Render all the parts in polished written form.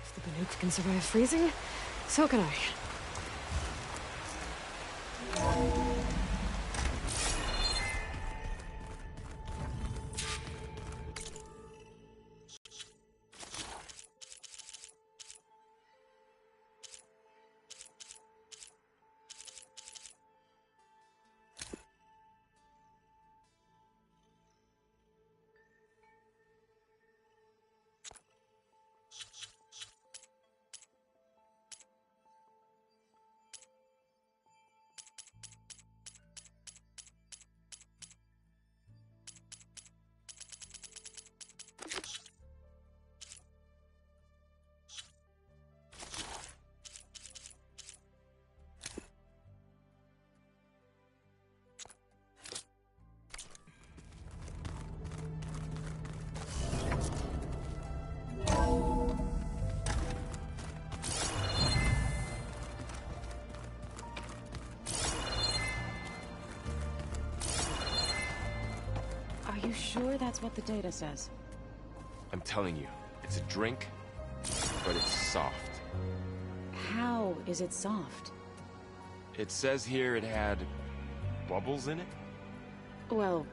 If the Banuk can survive freezing, so can I. Are you sure that's what the data says? I'm telling you, it's a drink, but it's soft. How is it soft? It says here it had bubbles in it? Well,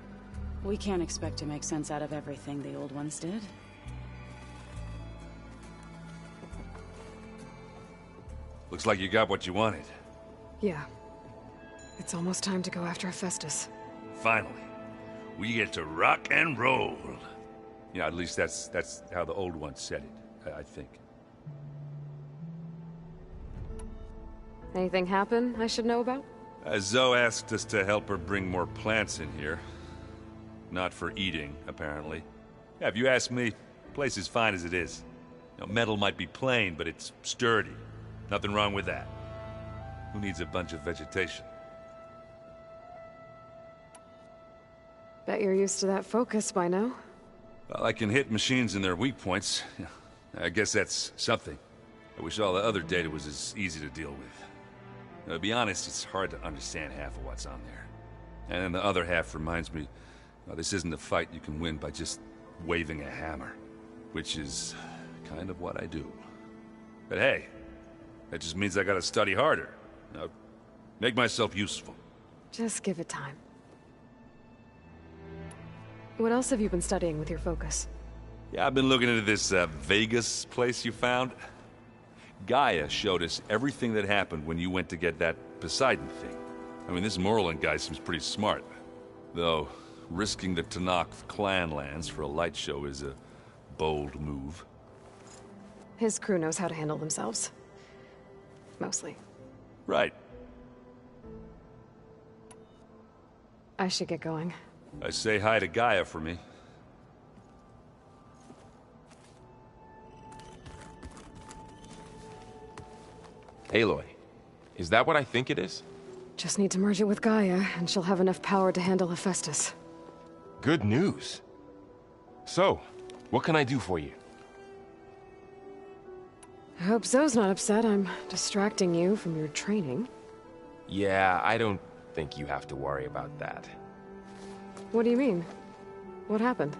we can't expect to make sense out of everything the old ones did. Looks like you got what you wanted. Yeah. It's almost time to go after Hephaestus. Finally. We get to rock and roll. Yeah, at least that's how the old ones said it, I think. Anything happen I should know about? Zoe asked us to help her bring more plants in here. Not for eating, apparently. Yeah, if you ask me, the place is fine as it is. You know, metal might be plain, but it's sturdy. Nothing wrong with that. Who needs a bunch of vegetation? Bet you're used to that focus by now. Well, I can hit machines in their weak points. I guess that's something. I wish all the other data was as easy to deal with. To be honest, it's hard to understand half of what's on there. And then the other half reminds me, well, this isn't a fight you can win by just waving a hammer. Which is kind of what I do. But hey, that just means I gotta study harder. Now, make myself useful. Just give it time. What else have you been studying with your focus? Yeah, I've been looking into this Vegas place you found. Gaia showed us everything that happened when you went to get that Poseidon thing. I mean, this Morlun guy seems pretty smart. Though, risking the Tenakth clan lands for a light show is a bold move. His crew knows how to handle themselves. Mostly. Right. I should get going. I say hi to Gaia for me. Aloy, is that what I think it is? Just need to merge it with Gaia, and she'll have enough power to handle Hephaestus. Good news. So, what can I do for you? I hope Zoe's not upset I'm distracting you from your training. Yeah, I don't think you have to worry about that. What do you mean? What happened?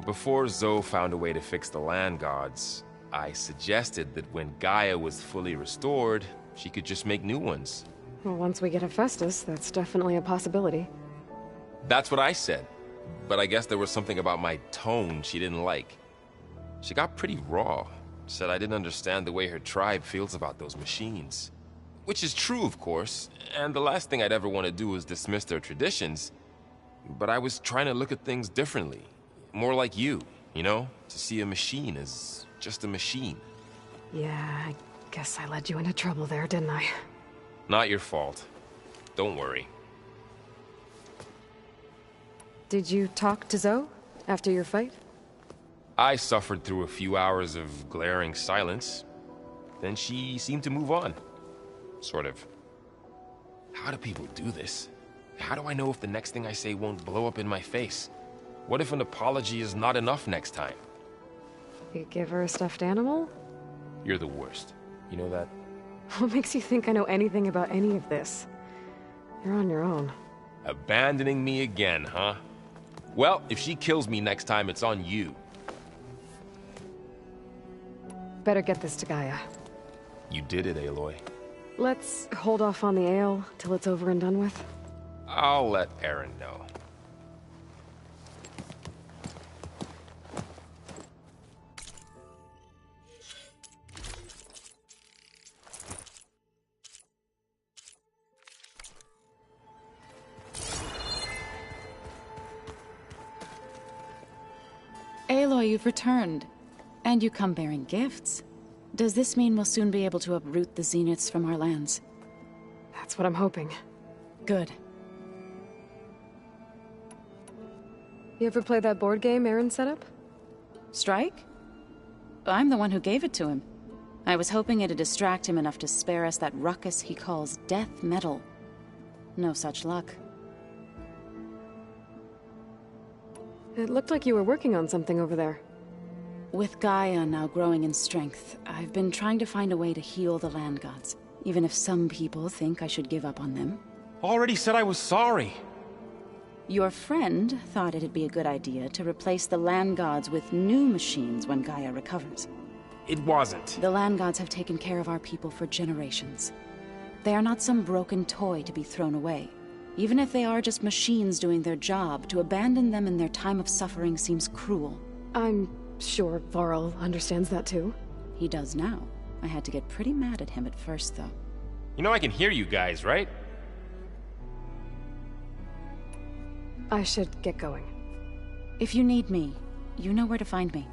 Before Zoe found a way to fix the land gods, I suggested that when Gaia was fully restored, she could just make new ones. Well, once we get Hephaestus, that's definitely a possibility. That's what I said, but I guess there was something about my tone she didn't like. She got pretty raw, said I didn't understand the way her tribe feels about those machines. Which is true, of course, and the last thing I'd ever want to do is dismiss their traditions. But I was trying to look at things differently. More like you know? To see a machine as just a machine. Yeah, I guess I led you into trouble there, didn't I? Not your fault. Don't worry. Did you talk to Zoe after your fight? I suffered through a few hours of glaring silence. Then she seemed to move on. Sort of. How do people do this? How do I know if the next thing I say won't blow up in my face? What if an apology is not enough next time? You give her a stuffed animal? You're the worst. You know that? What makes you think I know anything about any of this? You're on your own. Abandoning me again, huh? Well, if she kills me next time, it's on you. Better get this to Gaia. You did it, Aloy. Let's hold off on the ale till it's over and done with. I'll let Aaron know. Aloy, you've returned. And you come bearing gifts. Does this mean we'll soon be able to uproot the Zeniths from our lands? That's what I'm hoping. Good. You ever play that board game Aaron set up? Strike? I'm the one who gave it to him. I was hoping it'd distract him enough to spare us that ruckus he calls death metal. No such luck. It looked like you were working on something over there. With Gaia now growing in strength, I've been trying to find a way to heal the land gods, even if some people think I should give up on them. Already said I was sorry. Your friend thought it'd be a good idea to replace the land gods with new machines when Gaia recovers. It wasn't. The land gods have taken care of our people for generations. They are not some broken toy to be thrown away. Even if they are just machines doing their job, to abandon them in their time of suffering seems cruel. I'm sure Varl understands that too. He does now. I had to get pretty mad at him at first, though. You know I can hear you guys, right? I should get going. If you need me, you know where to find me.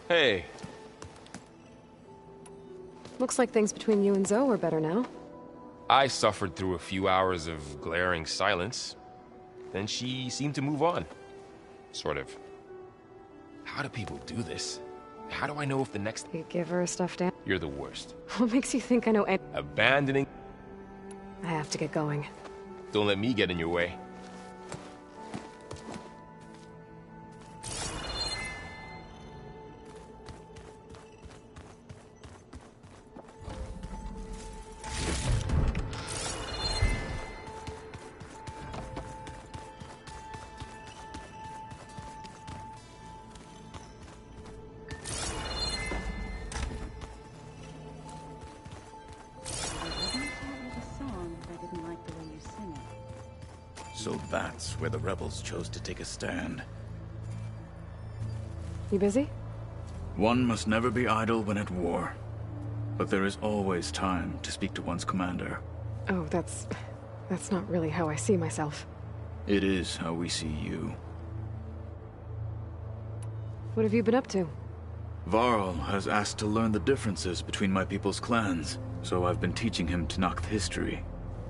Hey. Looks like things between you and Zoe are better now. I suffered through a few hours of glaring silence. Then she seemed to move on. Sort of. How do people do this? How do I know if the next... You give her a stuffed animal? You're the worst. What makes you think I know any... Abandoning... I have to get going. Don't let me get in your way. So that's where the rebels chose to take a stand. You busy? One must never be idle when at war. But there is always time to speak to one's commander. Oh, that's not really how I see myself. It is how we see you. What have you been up to? Varl has asked to learn the differences between my people's clans, so I've been teaching him Tenakth history.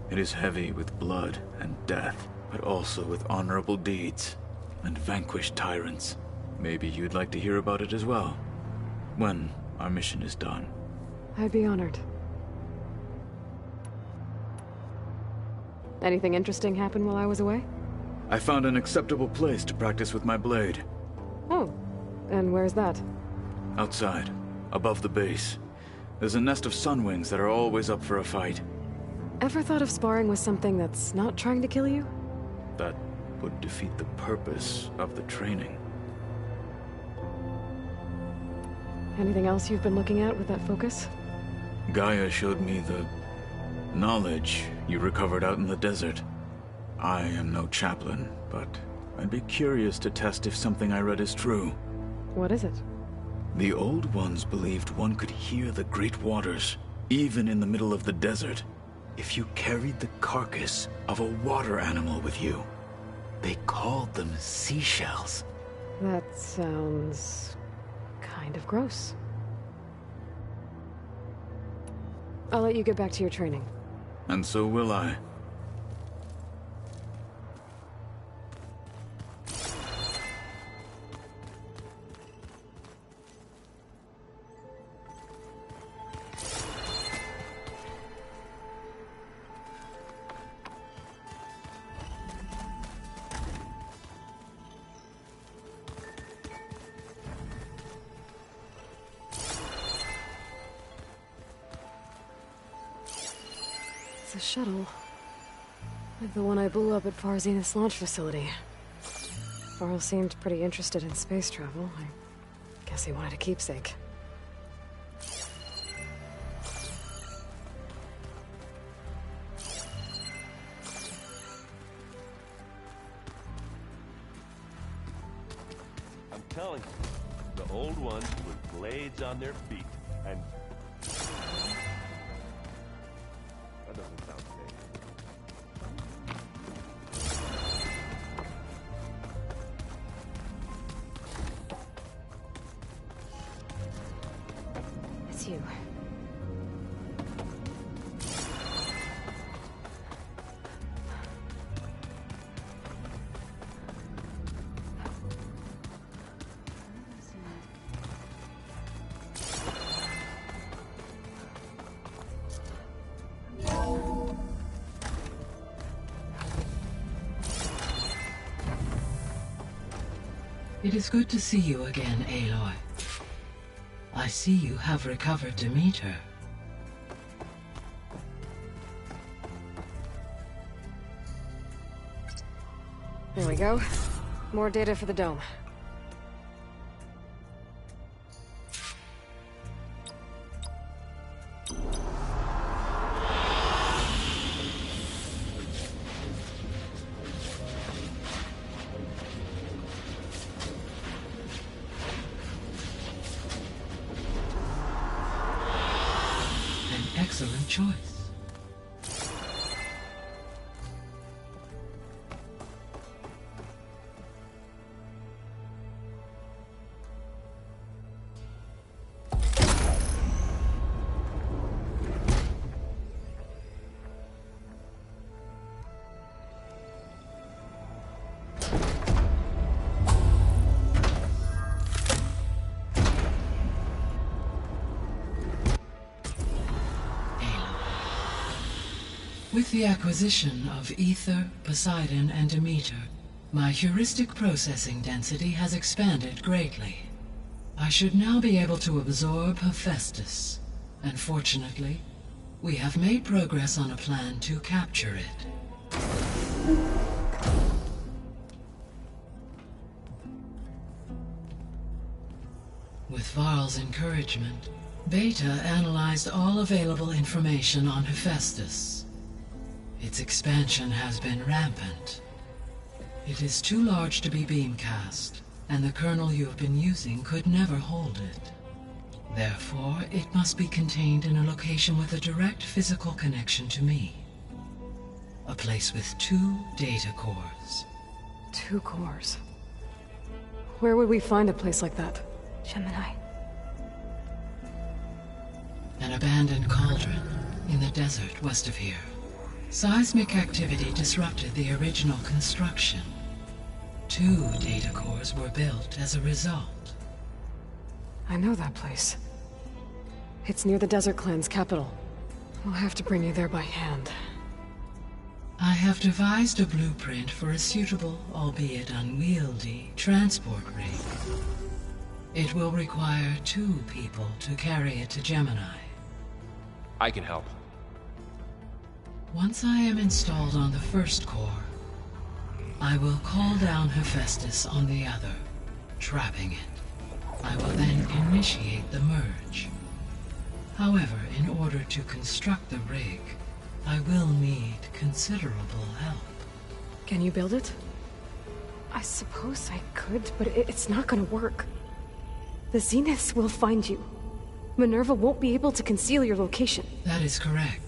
It is heavy with blood and death, but also with honorable deeds and vanquished tyrants. Maybe you'd like to hear about it as well, when our mission is done. I'd be honored. Anything interesting happen while I was away? I found an acceptable place to practice with my blade. Oh, and where's that? Outside, above the base. There's a nest of sunwings that are always up for a fight. Ever thought of sparring with something that's not trying to kill you? That would defeat the purpose of the training. Anything else you've been looking at with that focus? Gaia showed me the knowledge you recovered out in the desert. I am no chaplain, but I'd be curious to test if something I read is true. What is it? The Old Ones believed one could hear the great waters, even in the middle of the desert, if you carried the carcass of a water animal with you. They called them seashells. That sounds... kind of gross. I'll let you get back to your training. And so will I. It's a shuttle. Like the one I blew up at Far Zenith's launch facility. Varl seemed pretty interested in space travel. I guess he wanted a keepsake. I'm telling you, the old ones with blades on their feet, and... That doesn't sound safe. It's you. It is good to see you again, Aloy. I see you have recovered Demeter. There we go. More data for the dome. Excellent choice. With the acquisition of Ether, Poseidon, and Demeter, my heuristic processing density has expanded greatly. I should now be able to absorb Hephaestus, and fortunately, we have made progress on a plan to capture it. With Varl's encouragement, Beta analyzed all available information on Hephaestus. Its expansion has been rampant. It is too large to be beamcast, and the kernel you have been using could never hold it. Therefore, it must be contained in a location with a direct physical connection to me. A place with 2 data cores. 2 cores? Where would we find a place like that? Gemini. An abandoned cauldron in the desert west of here. Seismic activity disrupted the original construction. 2 data cores were built as a result. I know that place. It's near the Desert Clan's capital. We'll have to bring you there by hand. I have devised a blueprint for a suitable, albeit unwieldy, transport rig. It will require 2 people to carry it to Gemini. I can help. Once I am installed on the first core, I will call down Hephaestus on the other, trapping it. I will then initiate the merge. However, in order to construct the rig, I will need considerable help. Can you build it? I suppose I could, but it's not gonna work. The Zeniths will find you. Minerva won't be able to conceal your location. That is correct.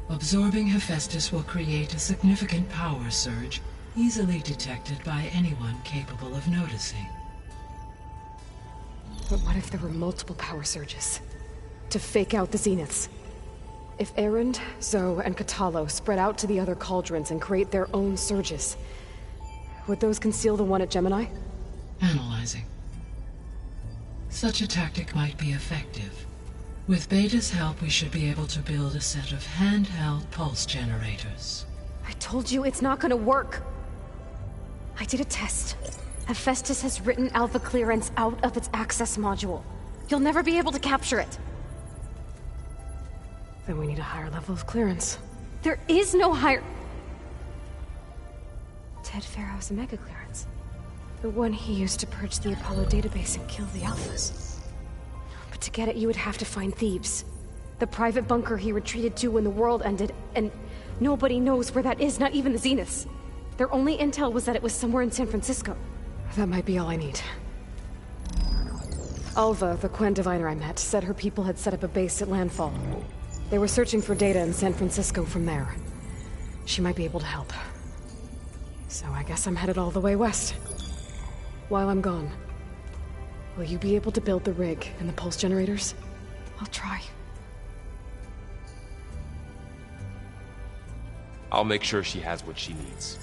Absorbing Hephaestus will create a significant power surge, easily detected by anyone capable of noticing. But what if there were multiple power surges? To fake out the Zeniths? If Erend, Zoe, and Katalo spread out to the other cauldrons and create their own surges, would those conceal the one at Gemini? Analyzing. Such a tactic might be effective. With Beta's help, we should be able to build a set of handheld pulse generators. I told you it's not gonna work! I did a test. Hephaestus has written Alpha Clearance out of its access module. You'll never be able to capture it. Then we need a higher level of clearance. There is no higher... Ted Farrow's Omega clearance. The one he used to purge the Apollo database and kill the Alphas. But to get it, you would have to find Thebes. The private bunker he retreated to when the world ended, and nobody knows where that is, not even the Zeniths. Their only intel was that it was somewhere in San Francisco. That might be all I need. Alva, the Quen diviner I met, said her people had set up a base at Landfall. They were searching for data in San Francisco from there. She might be able to help. So I guess I'm headed all the way west. While I'm gone, will you be able to build the rig and the pulse generators? I'll try. I'll make sure she has what she needs.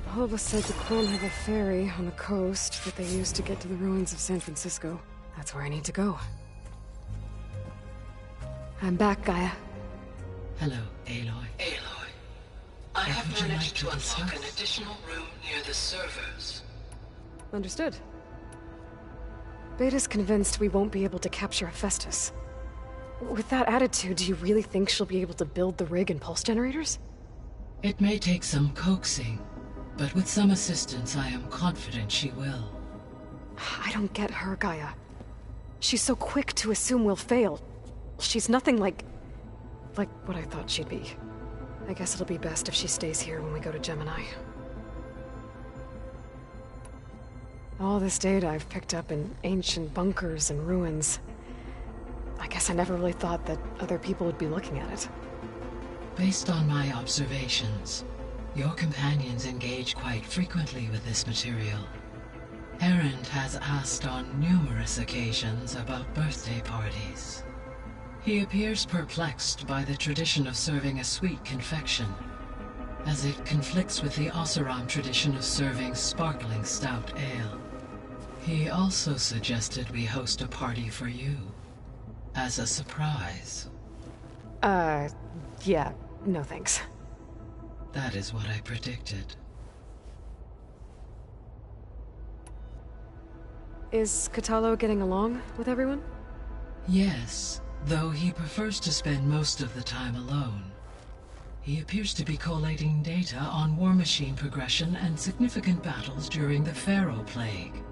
Alva said the Quen have a ferry on the coast that they use to get to the ruins of San Francisco. That's where I need to go. I'm back, Gaia. Hello, Aloy. Aloy, I have managed to unlock an additional room near the servers. Understood. Beta's convinced we won't be able to capture Hephaestus. With that attitude, do you really think she'll be able to build the rig and pulse generators? It may take some coaxing, but with some assistance, I am confident she will. I don't get her, Gaia. She's so quick to assume we'll fail. She's nothing like what I thought she'd be. I guess it'll be best if she stays here when we go to Gemini. All this data I've picked up in ancient bunkers and ruins. I guess I never really thought that other people would be looking at it. Based on my observations, your companions engage quite frequently with this material. Erend has asked on numerous occasions about birthday parties. He appears perplexed by the tradition of serving a sweet confection, as it conflicts with the Oseram tradition of serving sparkling stout ale. He also suggested we host a party for you, as a surprise. Yeah, no thanks. That is what I predicted. Is Kotallo getting along with everyone? Yes, though he prefers to spend most of the time alone. He appears to be collating data on war machine progression and significant battles during the Pharaoh Plague,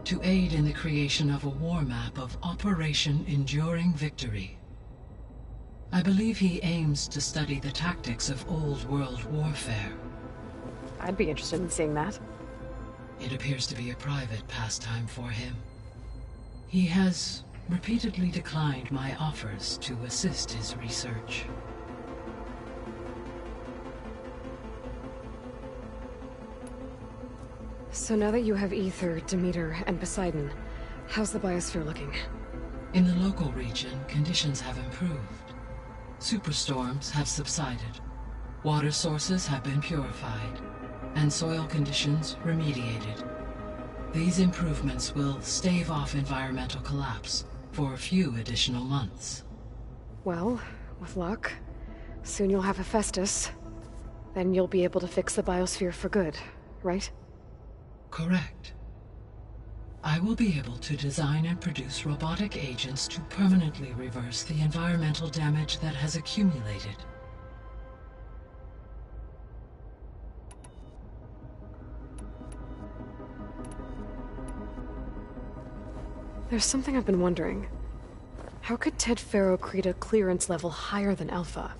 to aid in the creation of a war map of Operation Enduring Victory. I believe he aims to study the tactics of Old World warfare. I'd be interested in seeing that. It appears to be a private pastime for him. He has repeatedly declined my offers to assist his research. So now that you have Aether, Demeter, and Poseidon, how's the biosphere looking? In the local region, conditions have improved. Superstorms have subsided, water sources have been purified, and soil conditions remediated. These improvements will stave off environmental collapse for a few additional months. Well, with luck, soon you'll have Hephaestus. Then you'll be able to fix the biosphere for good, right? Correct. I will be able to design and produce robotic agents to permanently reverse the environmental damage that has accumulated. There's something I've been wondering. How could Ted Farrow create a clearance level higher than Alpha?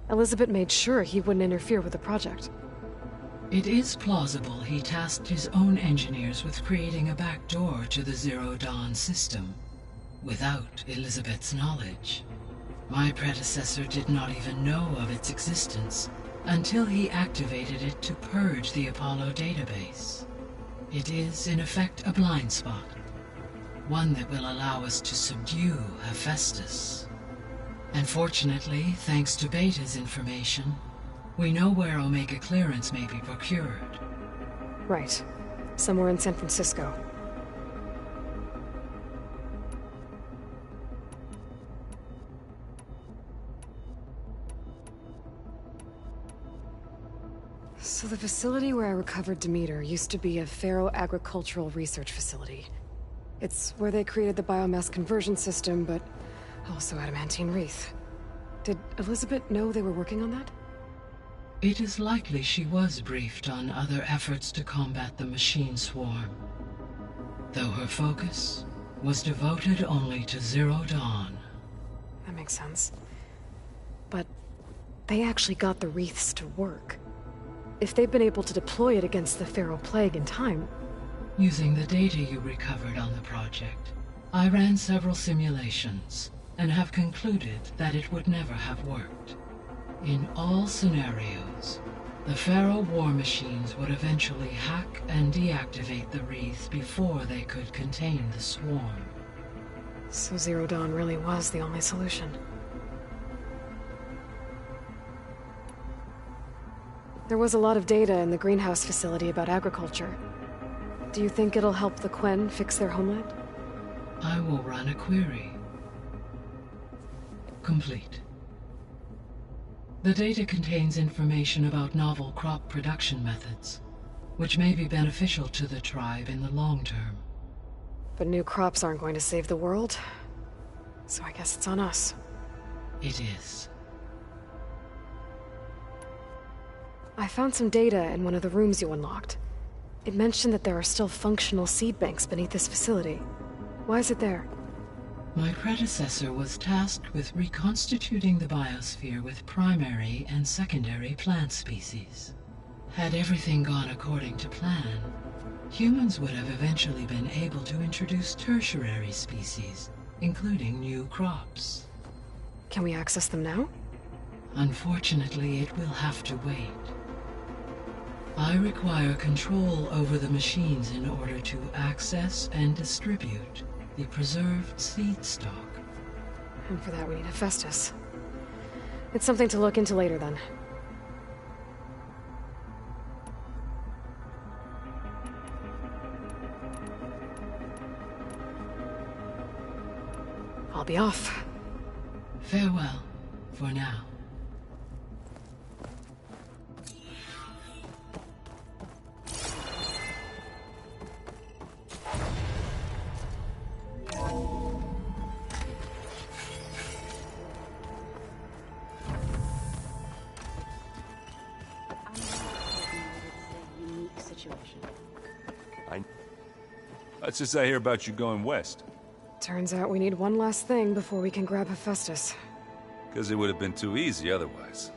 Elizabeth made sure he wouldn't interfere with the project. It is plausible he tasked his own engineers with creating a backdoor to the Zero Dawn system, without Elizabeth's knowledge. My predecessor did not even know of its existence until he activated it to purge the Apollo database. It is, in effect, a blind spot, one that will allow us to subdue Hephaestus. And fortunately, thanks to Beta's information, we know where Omega clearance may be procured. Right. Somewhere in San Francisco. So the facility where I recovered Demeter used to be a Pharaoh agricultural research facility. It's where they created the biomass conversion system, but also adamantine wreath. Did Elizabeth know they were working on that? It is likely she was briefed on other efforts to combat the machine swarm, though her focus was devoted only to Zero Dawn. That makes sense. But they actually got the wreaths to work. If they've been able to deploy it against the Pharaoh Plague in time... Using the data you recovered on the project, I ran several simulations and have concluded that it would never have worked. In all scenarios, the Pharaoh war machines would eventually hack and deactivate the wreath before they could contain the swarm. So Zero Dawn really was the only solution. There was a lot of data in the greenhouse facility about agriculture. Do you think it'll help the Quen fix their homeland? I will run a query. Complete. The data contains information about novel crop production methods, which may be beneficial to the tribe in the long term. But new crops aren't going to save the world, so I guess it's on us. It is. I found some data in one of the rooms you unlocked. It mentioned that there are still functional seed banks beneath this facility. Why is it there? My predecessor was tasked with reconstituting the biosphere with primary and secondary plant species. Had everything gone according to plan, humans would have eventually been able to introduce tertiary species, including new crops. Can we access them now? Unfortunately, it will have to wait. I require control over the machines in order to access and distribute the preserved seed stock. And for that we need Hephaestus. It's something to look into later then. I'll be off. Farewell, for now. That's just I hear about you going west. Turns out we need one last thing before we can grab Hephaestus. Because it would have been too easy otherwise.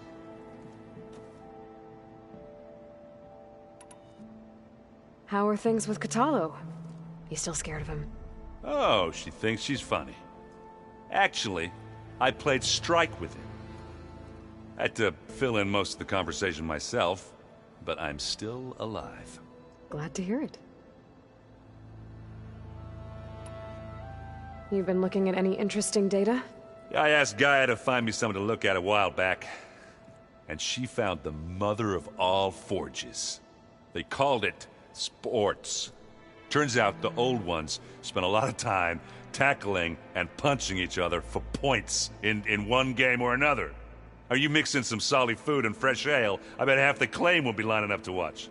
How are things with Kotallo? You still scared of him? Oh, she thinks she's funny. Actually, I played strike with him. I had to fill in most of the conversation myself, but I'm still alive. Glad to hear it. You've been looking at any interesting data? I asked Gaia to find me something to look at a while back, and she found the mother of all forges. They called it sports. Turns out the old ones spent a lot of time tackling and punching each other for points in one game or another. Are you mixing some solid food and fresh ale? I bet half the claim will be lining up to watch.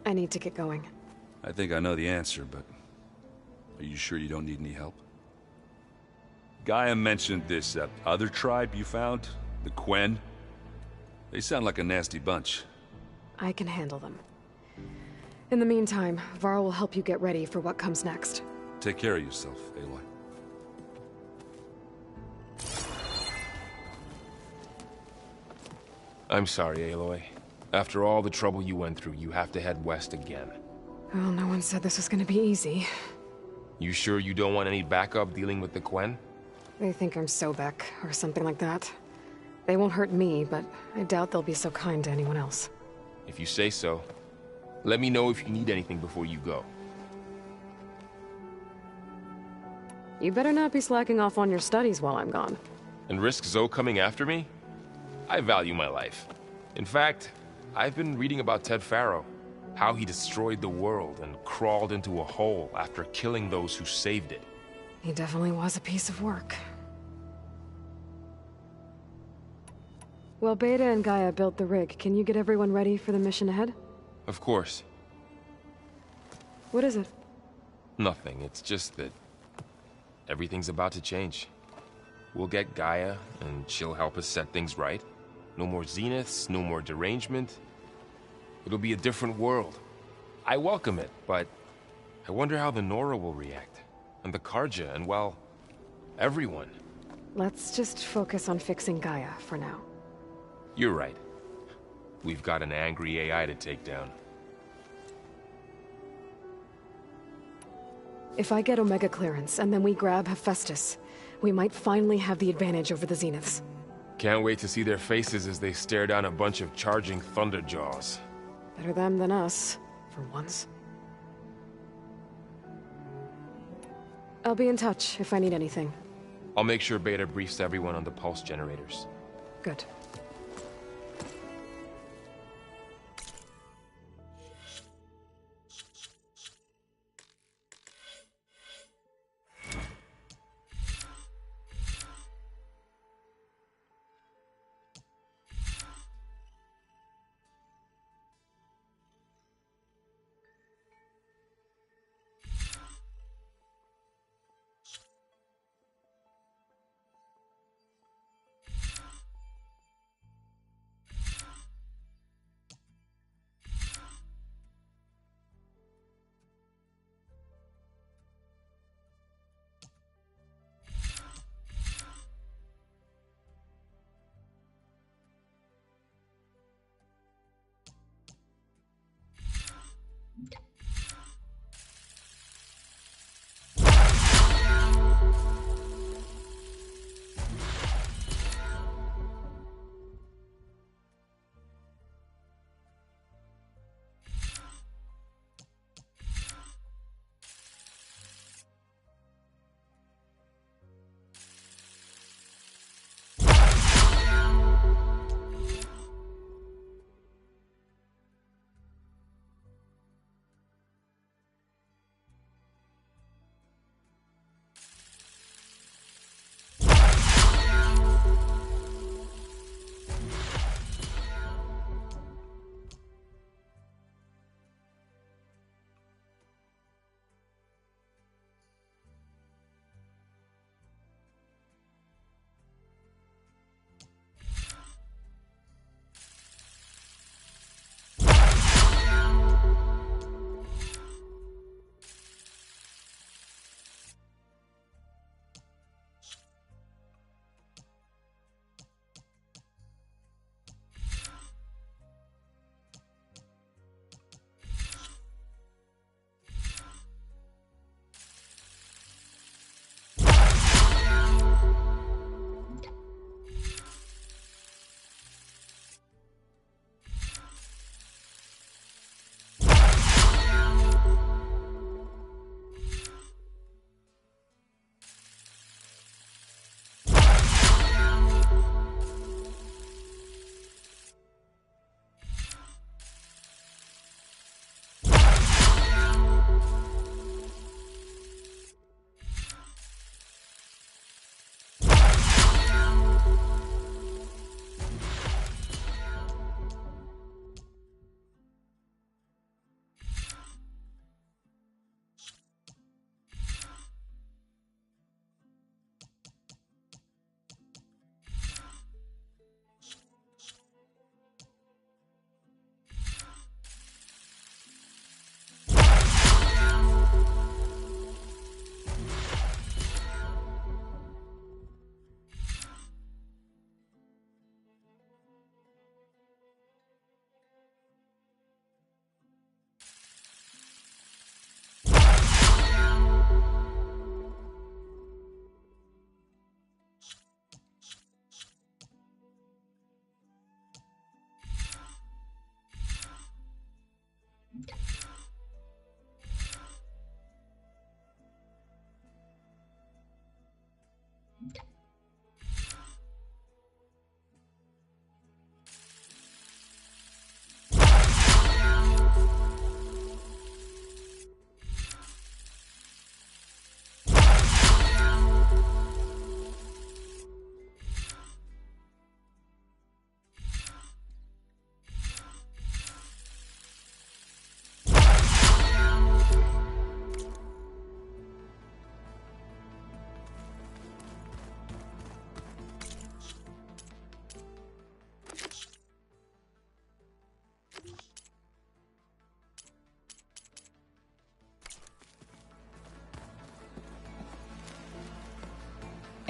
I need to get going. I think I know the answer, but are you sure you don't need any help? Gaia mentioned this other tribe you found, the Quen. They sound like a nasty bunch. I can handle them. In the meantime, Varl will help you get ready for what comes next. Take care of yourself, Aloy. I'm sorry, Aloy. After all the trouble you went through, you have to head west again. Well, no one said this was gonna be easy. You sure you don't want any backup dealing with the Quen? They think I'm Sobek, or something like that. They won't hurt me, but I doubt they'll be so kind to anyone else. If you say so. Let me know if you need anything before you go. You better not be slacking off on your studies while I'm gone. And risk Zoe coming after me? I value my life. In fact, I've been reading about Ted Faro. How he destroyed the world and crawled into a hole after killing those who saved it. He definitely was a piece of work. Well, Beta and Gaia built the rig. Can you get everyone ready for the mission ahead? Of course. What is it? Nothing. It's just that everything's about to change. We'll get Gaia, and she'll help us set things right. No more Zeniths, no more derangement. It'll be a different world. I welcome it, but I wonder how the Nora will react. And the Karja, and well, everyone. Let's just focus on fixing Gaia for now. You're right. We've got an angry AI to take down. If I get Omega clearance, and then we grab Hephaestus, we might finally have the advantage over the Zeniths. Can't wait to see their faces as they stare down a bunch of charging Thunderjaws. Better them than us, for once. I'll be in touch if I need anything. I'll make sure Beta briefs everyone on the pulse generators. Good.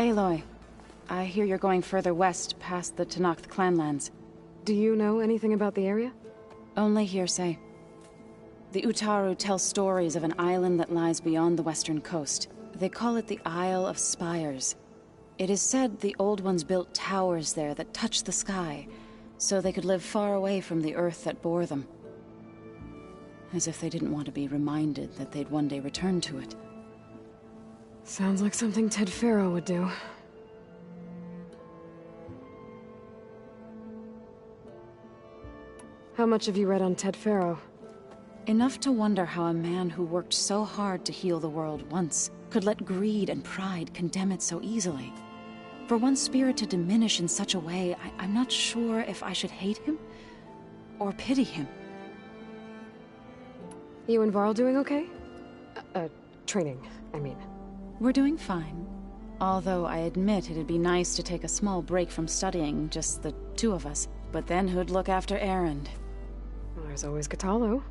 Aloy, I hear you're going further west past the Tenakth clanlands. Do you know anything about the area? Only hearsay. The Utaru tell stories of an island that lies beyond the western coast. They call it the Isle of Spires. It is said the Old Ones built towers there that touch the sky, so they could live far away from the earth that bore them. As if they didn't want to be reminded that they'd one day return to it. Sounds like something Ted Faro would do. How much have you read on Ted Faro? Enough to wonder how a man who worked so hard to heal the world once could let greed and pride condemn it so easily. For one's spirit to diminish in such a way, I'm not sure if I should hate him or pity him. You and Varl doing okay? Training, I mean. We're doing fine. Although I admit it'd be nice to take a small break from studying, just the two of us. But then who'd look after Erend? Well, there's always Kotallo.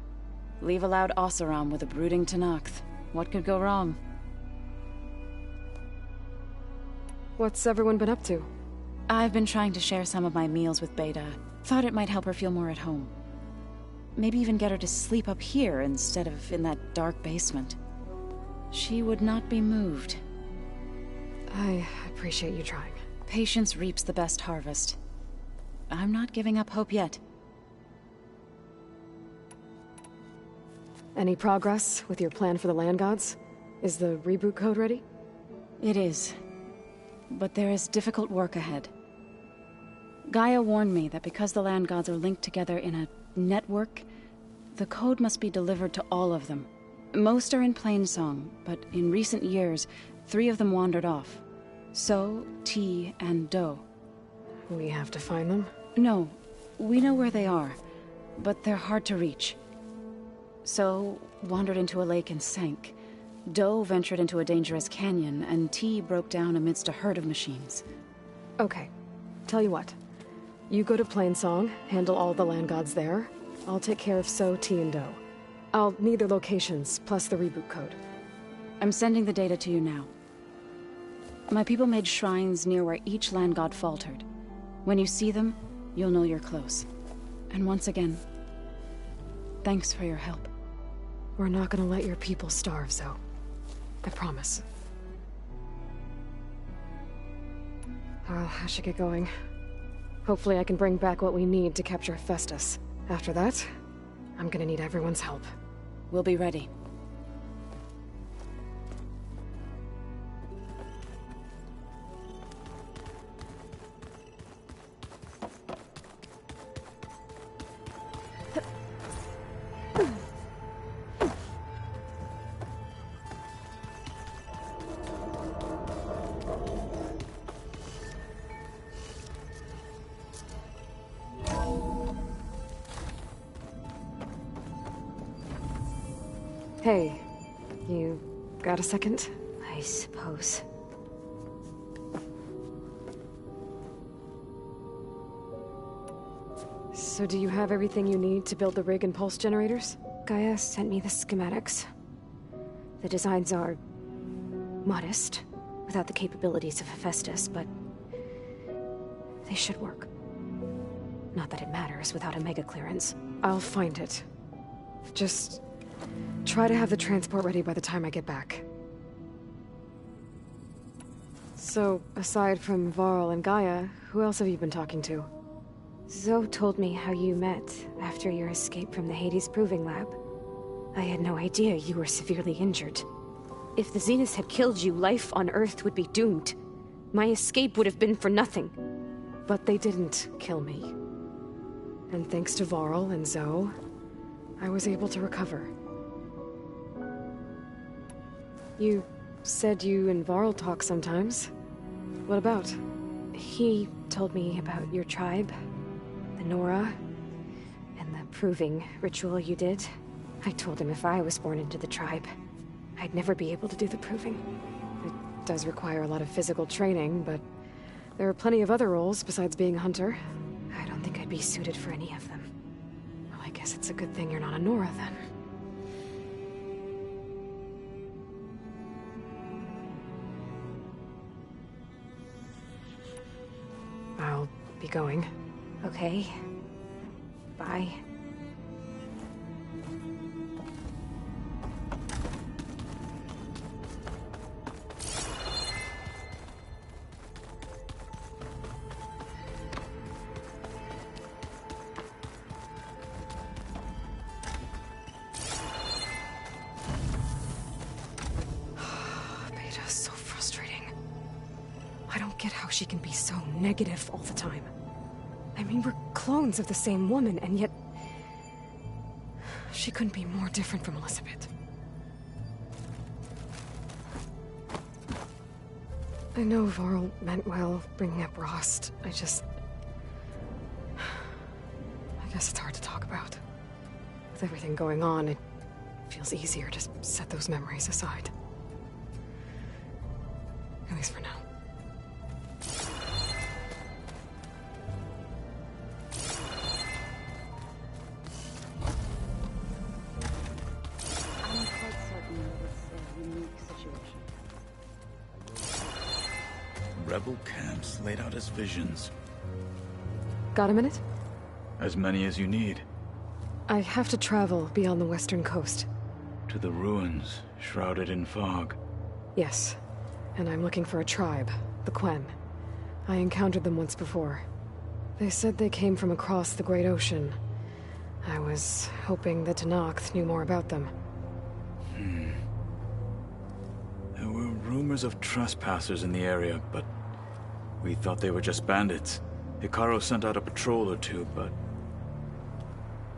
Leave a loud Oseram with a brooding Tenakth. What could go wrong? What's everyone been up to? I've been trying to share some of my meals with Beta. Thought it might help her feel more at home. Maybe even get her to sleep up here instead of in that dark basement. She would not be moved. I appreciate you trying. Patience reaps the best harvest. I'm not giving up hope yet. Any progress with your plan for the Land Gods? Is the reboot code ready? It is. But there is difficult work ahead. Gaia warned me that because the Land Gods are linked together in a network, the code must be delivered to all of them. Most are in Plainsong, but in recent years, 3 of them wandered off. So, T, and Do. We have to find them? No, we know where they are, but they're hard to reach. So, wandered into a lake and sank. Do ventured into a dangerous canyon, and T broke down amidst a herd of machines. Okay. Tell you what. You go to Plainsong, handle all the Land Gods there. I'll take care of So, T, and Do. I'll need their locations, plus the reboot code. I'm sending the data to you now. My people made shrines near where each Land God faltered. When you see them, you'll know you're close. And once again, thanks for your help. We're not gonna let your people starve, Zo. I promise. Well, I should get going. Hopefully I can bring back what we need to capture Hephaestus. After that, I'm gonna need everyone's help. We'll be ready. Hey, you got a second? I suppose. So do you have everything you need to build the rig and pulse generators? Gaia sent me the schematics. The designs are modest, without the capabilities of Hephaestus, but they should work. Not that it matters without a mega clearance. I'll find it. Just try to have the transport ready by the time I get back. So, aside from Varl and Gaia, who else have you been talking to? Zo told me how you met after your escape from the Hades Proving Lab. I had no idea you were severely injured. If the Zeniths had killed you, life on Earth would be doomed. My escape would have been for nothing. But they didn't kill me. And thanks to Varl and Zo, I was able to recover. You said you and Varl talk sometimes. What about? He told me about your tribe, the Nora, and the proving ritual you did. I told him if I was born into the tribe, I'd never be able to do the proving. It does require a lot of physical training, but there are plenty of other roles besides being a hunter. I don't think I'd be suited for any of them. Well, I guess it's a good thing you're not a Nora, then. be going. Okay. Bye. Beta, so frustrating. I don't get how she can be so negative all the time. I mean, we're clones of the same woman, and yet... she couldn't be more different from Elizabeth. I know Varl meant well, bringing up Rost. I guess it's hard to talk about. With everything going on, it feels easier to set those memories aside. At least for now. I'm quite certain that it's a unique situation. Rebel camps laid out as visions. Got a minute? As many as you need. I have to travel beyond the western coast. To the ruins, shrouded in fog. Yes. And I'm looking for a tribe, the Quen. I encountered them once before. They said they came from across the Great Ocean. I was hoping that Tenakth knew more about them. There were rumors of trespassers in the area, but we thought they were just bandits. Hekarro sent out a patrol or two, but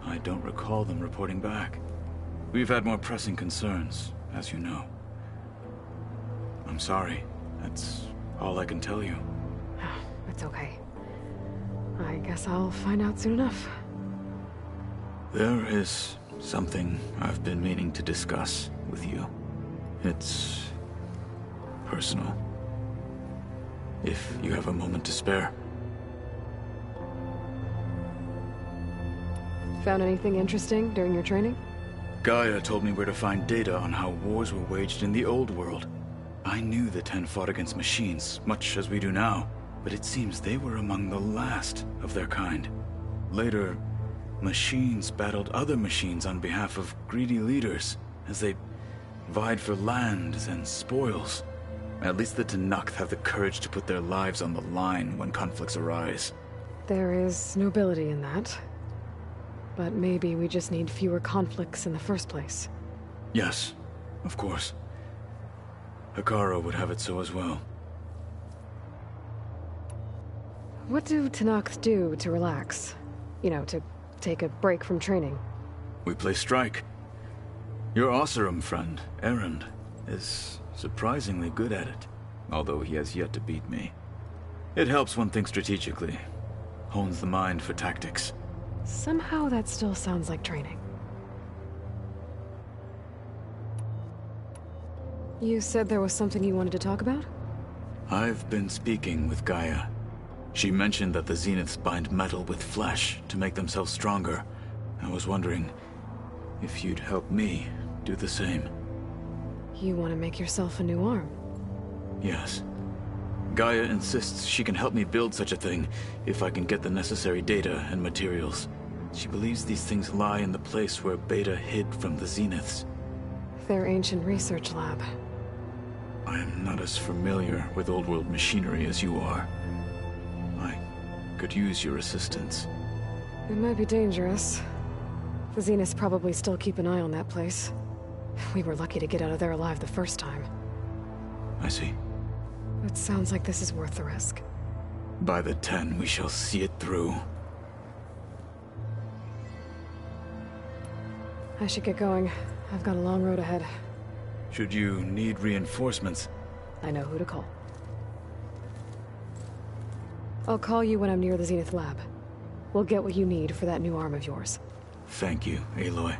I don't recall them reporting back. We've had more pressing concerns, as you know. I'm sorry. That's all I can tell you. It's okay. I guess I'll find out soon enough. There is something I've been meaning to discuss with you. It's personal. If you have a moment to spare. Found anything interesting during your training? Gaia told me where to find data on how wars were waged in the old world. I knew the Ten fought against machines, much as we do now, but it seems they were among the last of their kind. Later, machines battled other machines on behalf of greedy leaders, as they vied for lands and spoils. At least the Tenakth have the courage to put their lives on the line when conflicts arise. There is nobility in that. But maybe we just need fewer conflicts in the first place. Yes, of course. Hekarro would have it so as well. What do Tenakth do to relax? You know, to take a break from training? We play strike. Your Oseram friend, Erend, is surprisingly good at it, although he has yet to beat me. It helps one think strategically, hones the mind for tactics. Somehow that still sounds like training. You said there was something you wanted to talk about? I've been speaking with Gaia. She mentioned that the Zeniths bind metal with flesh to make themselves stronger. I was wondering if you'd help me do the same. You want to make yourself a new arm? Yes. Gaia insists she can help me build such a thing if I can get the necessary data and materials. She believes these things lie in the place where Beta hid from the Zeniths. Their ancient research lab. I am not as familiar with old world machinery as you are. I could use your assistance. It might be dangerous. The Zeniths probably still keep an eye on that place. We were lucky to get out of there alive the first time. I see. It sounds like this is worth the risk. By the 10, we shall see it through. I should get going. I've got a long road ahead. Should you need reinforcements? I know who to call. I'll call you when I'm near the Zenith lab. We'll get what you need for that new arm of yours. Thank you, Aloy.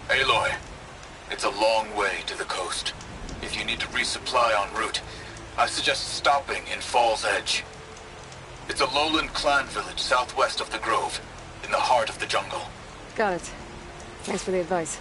Aloy, it's a long way to the coast. If you need to resupply en route, I suggest stopping in Fall's Edge. It's a lowland clan village southwest of the Grove, in the heart of the jungle. Got it. Thanks for the advice.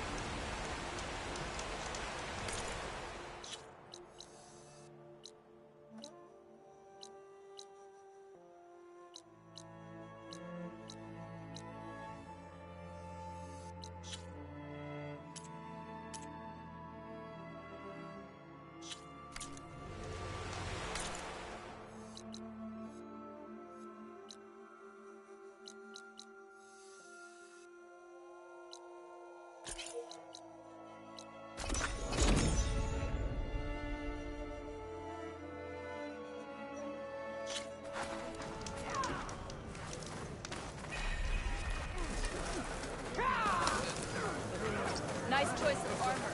Nice choice of armor.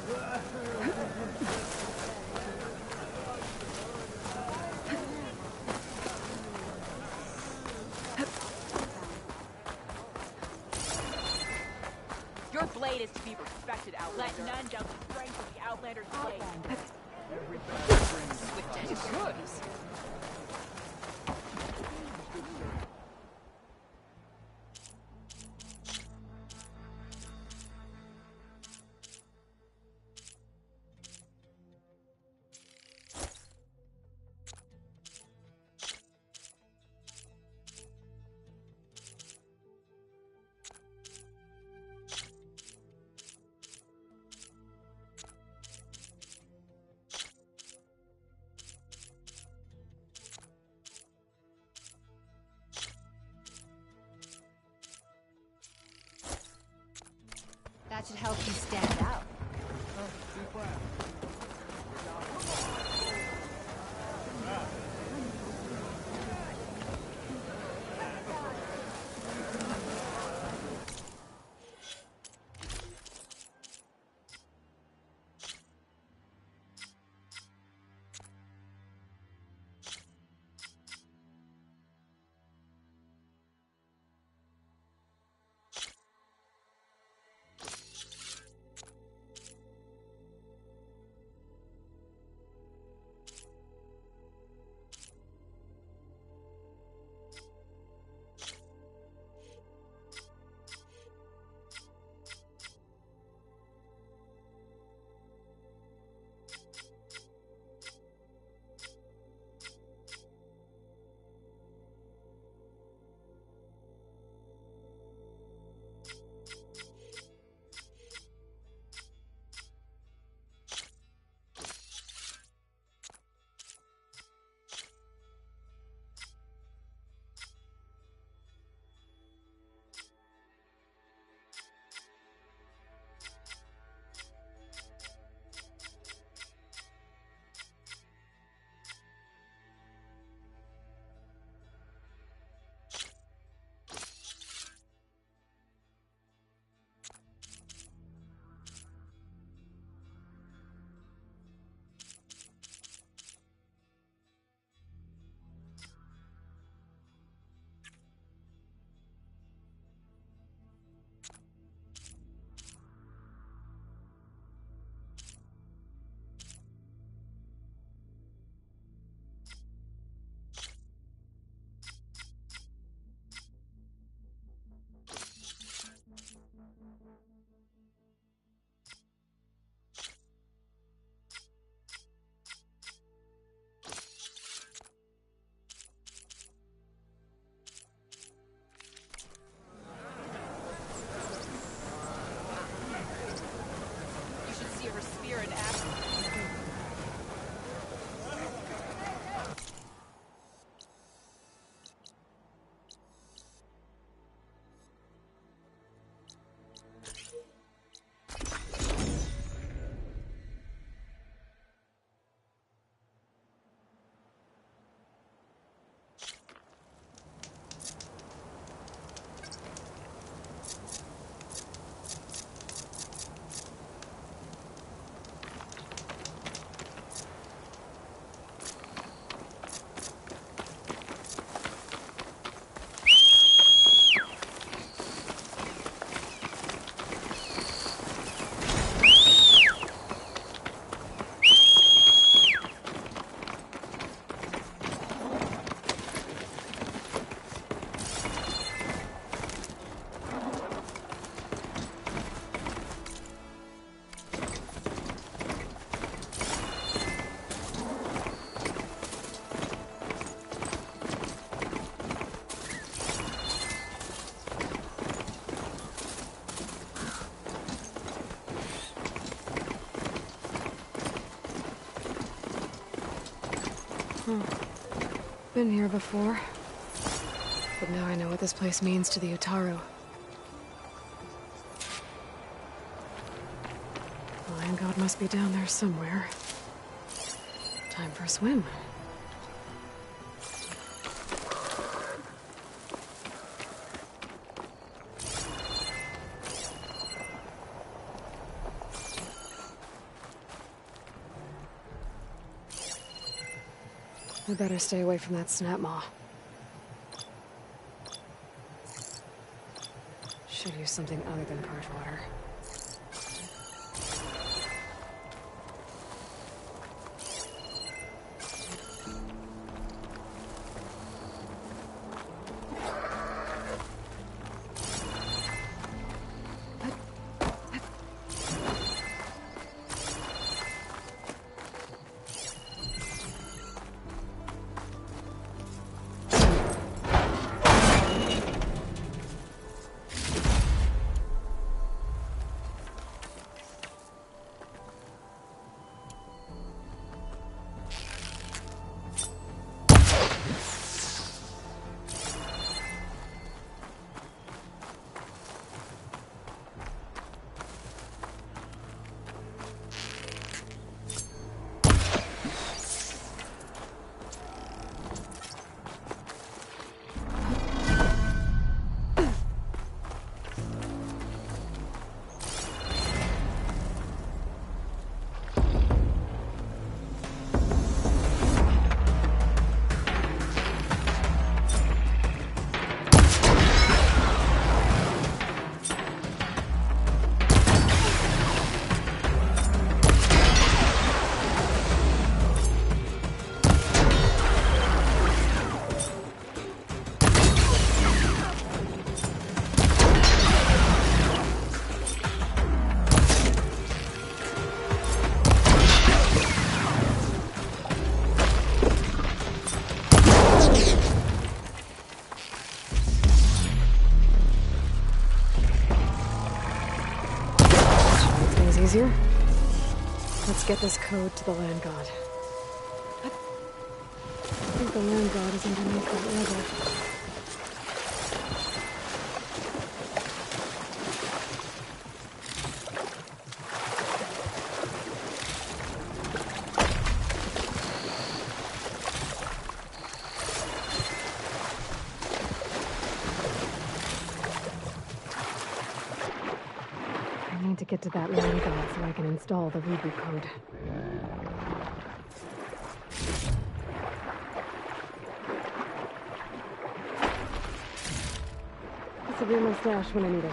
Your blade is to be respected, Outlander. Let none doubt the strength of the Outlander's blade. Swift and good. That should help you stand out. Been here before. But now I know what this place means to the Utaru. The Land God must be down there somewhere. Time for a swim. I better stay away from that snap maw. Should use something other than purge water. Easier? Let's get this code to the Land God. I think the Land God is underneath that level. To get to that Land God so I can install the reboot code. This will be my stash when I need it.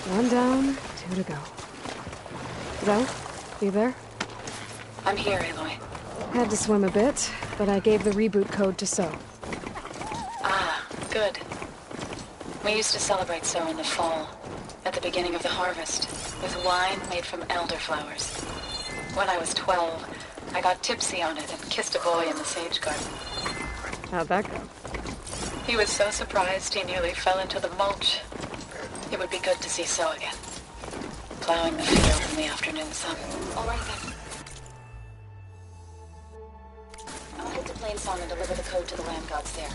One down, 2 to go. Zoe, you there? I'm here, Aloy. Had to swim a bit, but I gave the reboot code to So. Ah, good. We used to celebrate So in the fall, at the beginning of the harvest, with wine made from elderflowers. When I was 12, I got tipsy on it and kissed a boy in the sage garden. How'd that go? He was so surprised he nearly fell into the mulch. It would be good to see So again. Plowing the field in the afternoon sun. All right then. I'll head to Plainsong and deliver the code to the land gods there.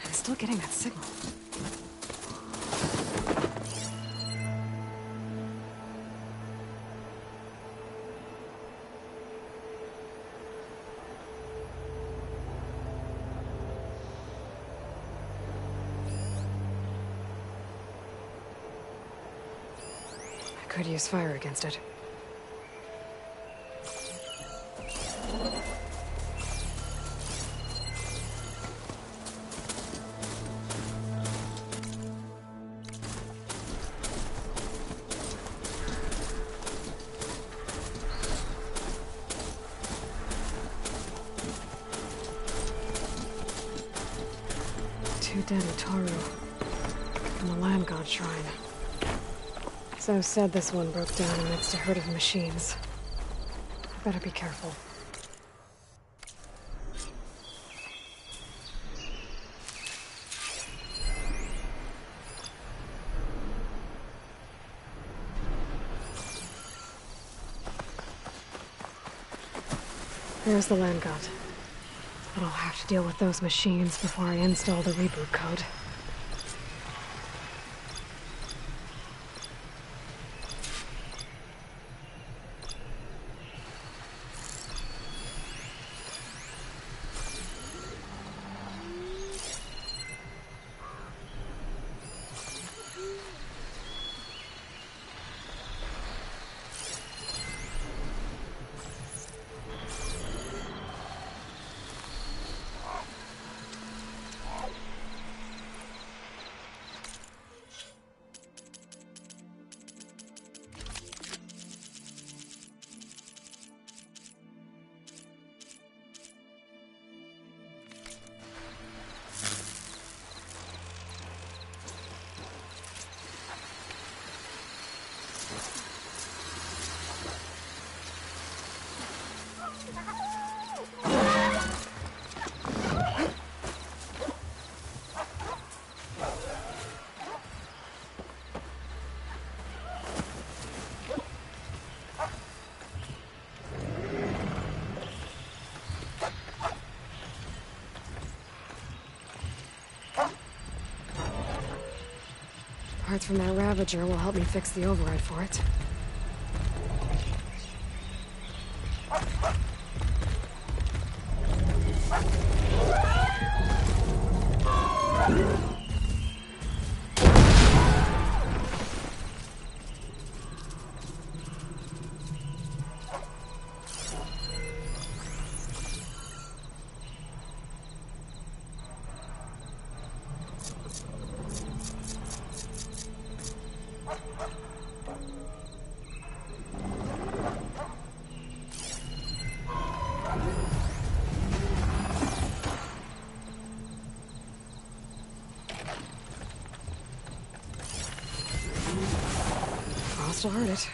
I'm still getting that signal. Could use fire against it. Two dead Utaru from the Land God Shrine. So said this one broke down amidst a herd of machines. I better be careful. There's the Land God. But I'll have to deal with those machines before I install the reboot code. Parts from that Ravager will help me fix the override for it. Marshall heard it.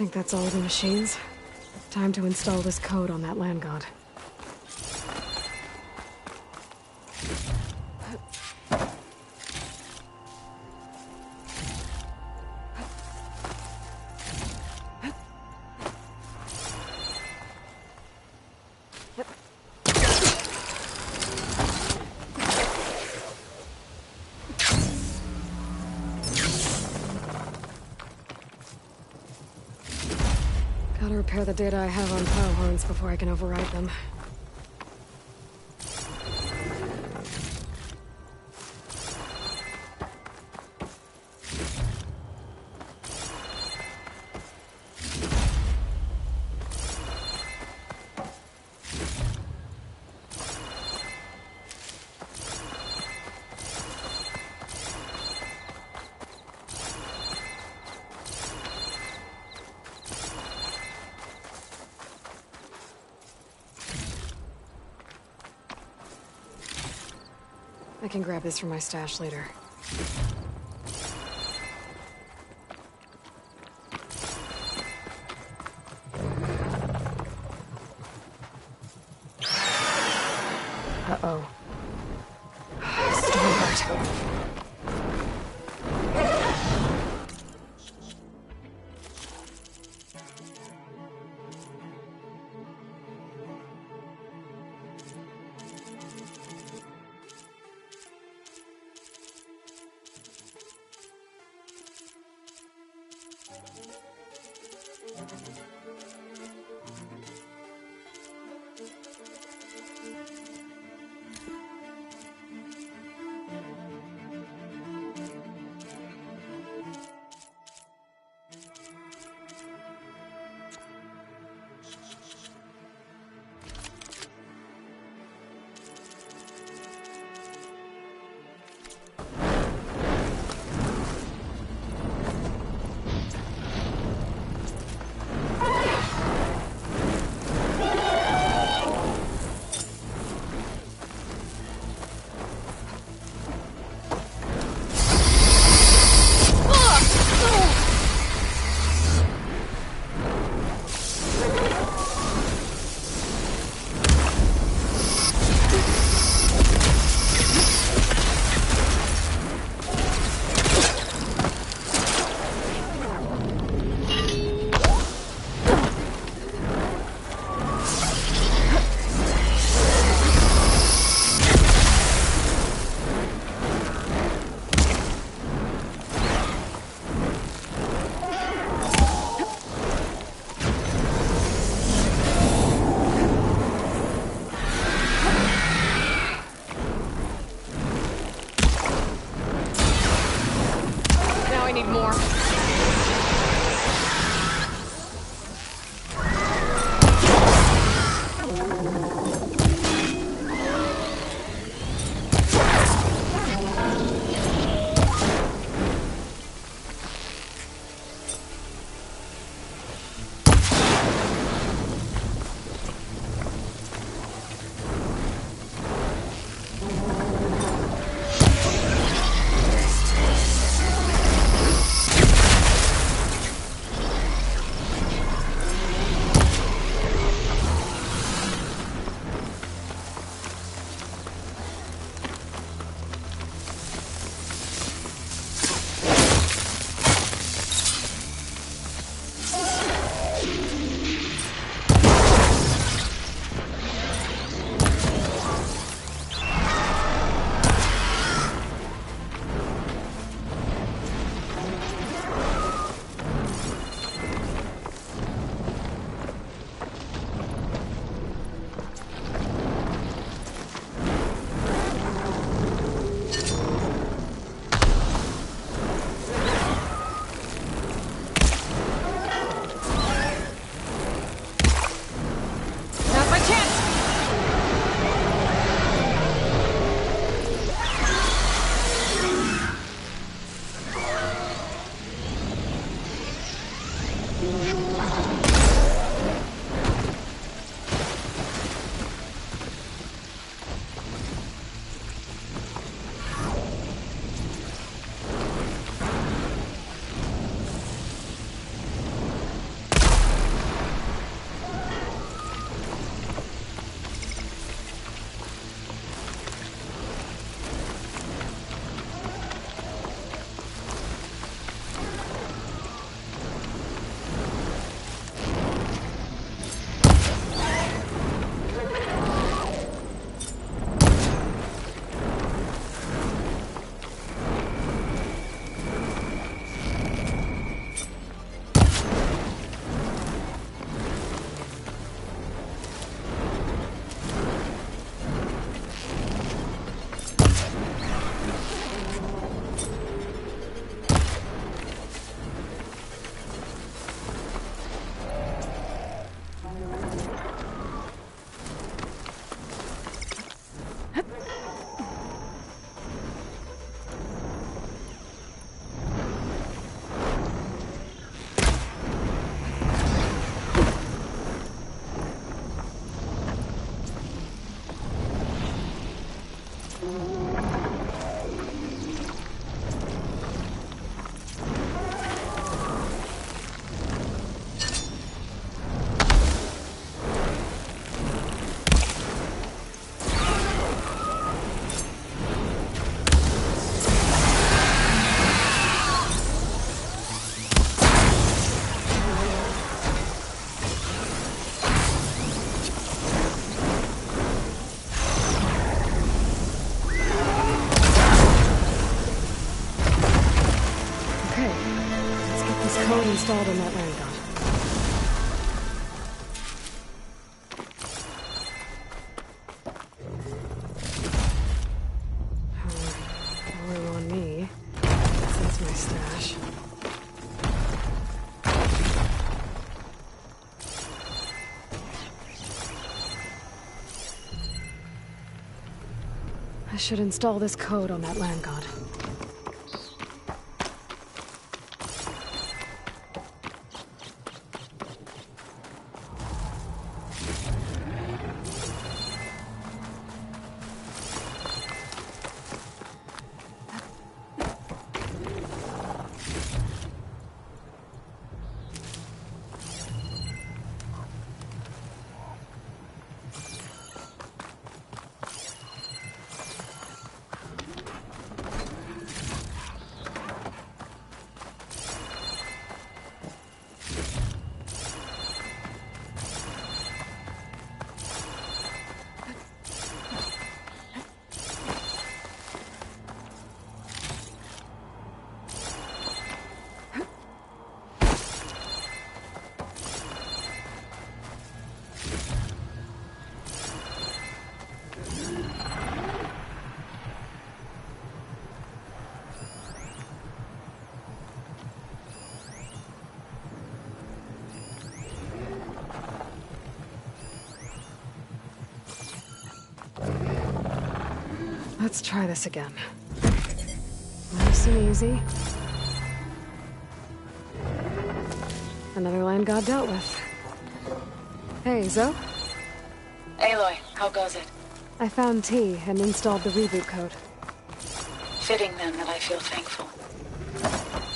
Think that's all the machines? Time to install this code on that land god. Gotta repair the data I have on power horns before I can override them. I can grab this from my stash later. Uh-oh. Stormbird. installed on that land god. Blue on me. That's my stash. I should install this code on that land god. Let's try this again. Nice and easy. Another land god dealt with. Hey, Zoe? Aloy, how goes it? I found T and installed the reboot code. Fitting then that I feel thankful.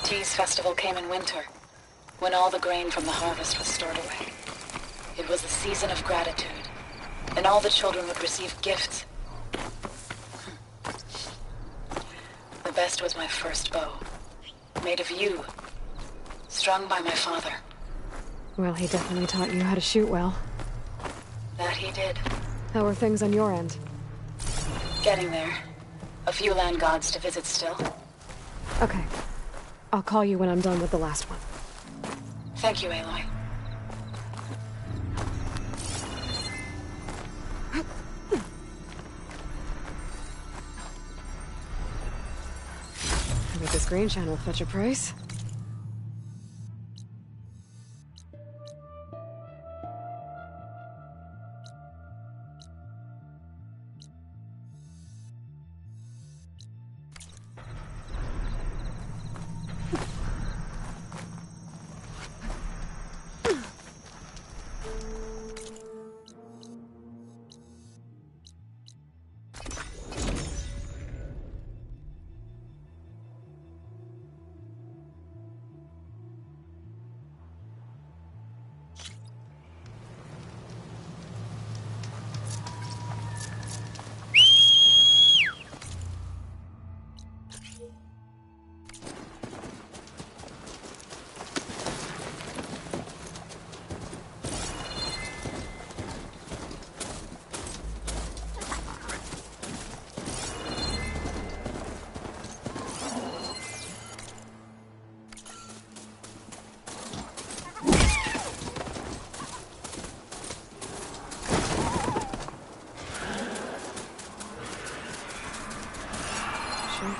T's festival came in winter, when all the grain from the harvest was stored away. It was a season of gratitude, and all the children would receive gifts. The best was my first bow, made of yew, strung by my father. Well, he definitely taught you how to shoot well. That he did. How are things on your end? Getting there. A few land gods to visit still. Okay. I'll call you when I'm done with the last one. Thank you, Aloy. I bet this green shine will fetch a price.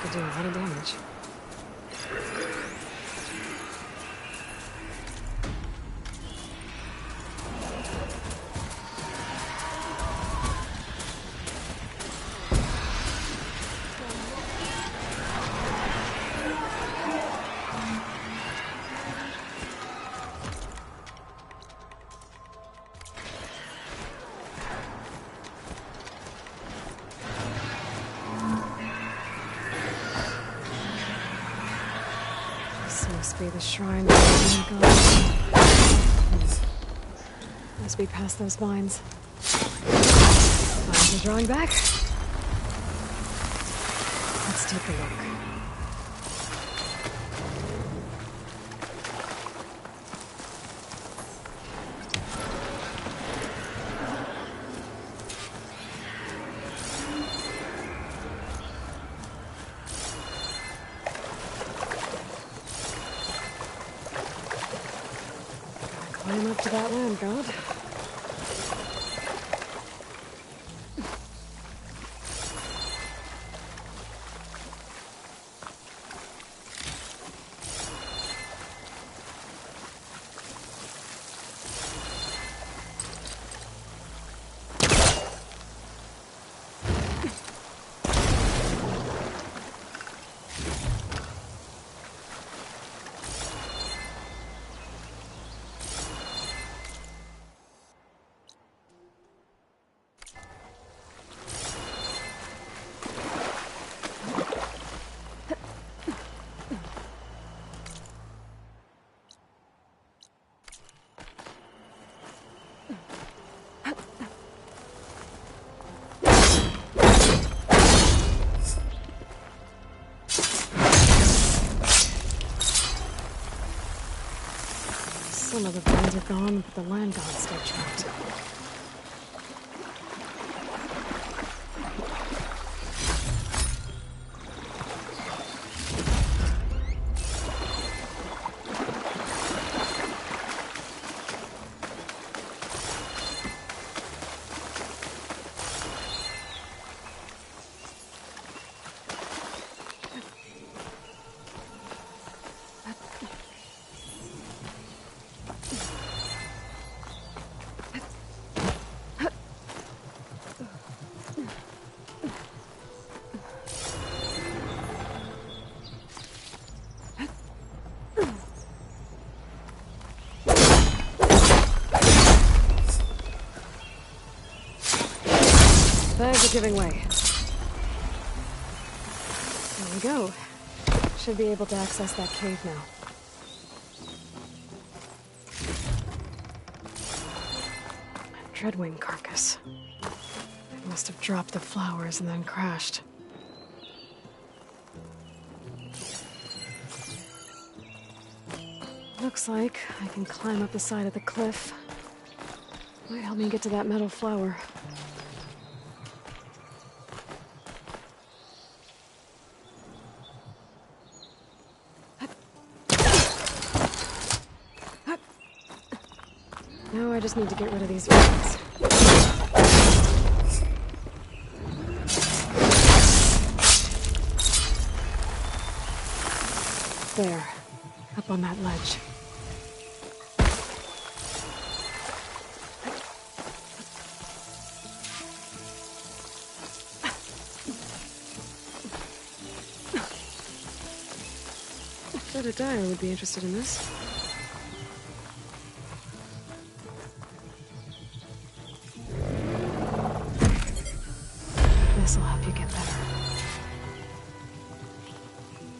Could do a lot of damage. Must be the shrine. Oh my God. Must be past those vines. Vines are drawing back. Let's take a look. Up to that land god. Some of the vines are gone, but the land god's still trapped. Bags are giving way. There we go. Should be able to access that cave now. A Dreadwing carcass. It must have dropped the flowers and then crashed. Looks like I can climb up the side of the cliff. Might help me get to that metal flower. Now I just need to get rid of these vines. There, up on that ledge. I bet a dyer would be interested in this. This'll help you get better.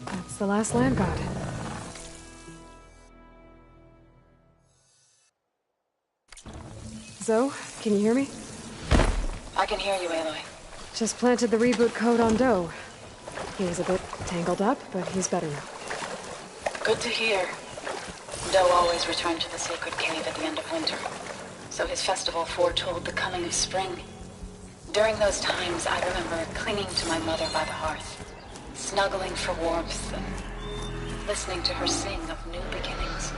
That's the last land god. Zoe, can you hear me? I can hear you, Aloy. Just planted the reboot code on Doe. He was a bit tangled up, but he's better now. Good to hear. Doe always returned to the sacred cave at the end of winter, so his festival foretold the coming of spring. During those times, I remember clinging to my mother by the hearth, snuggling for warmth, and listening to her sing of new beginnings.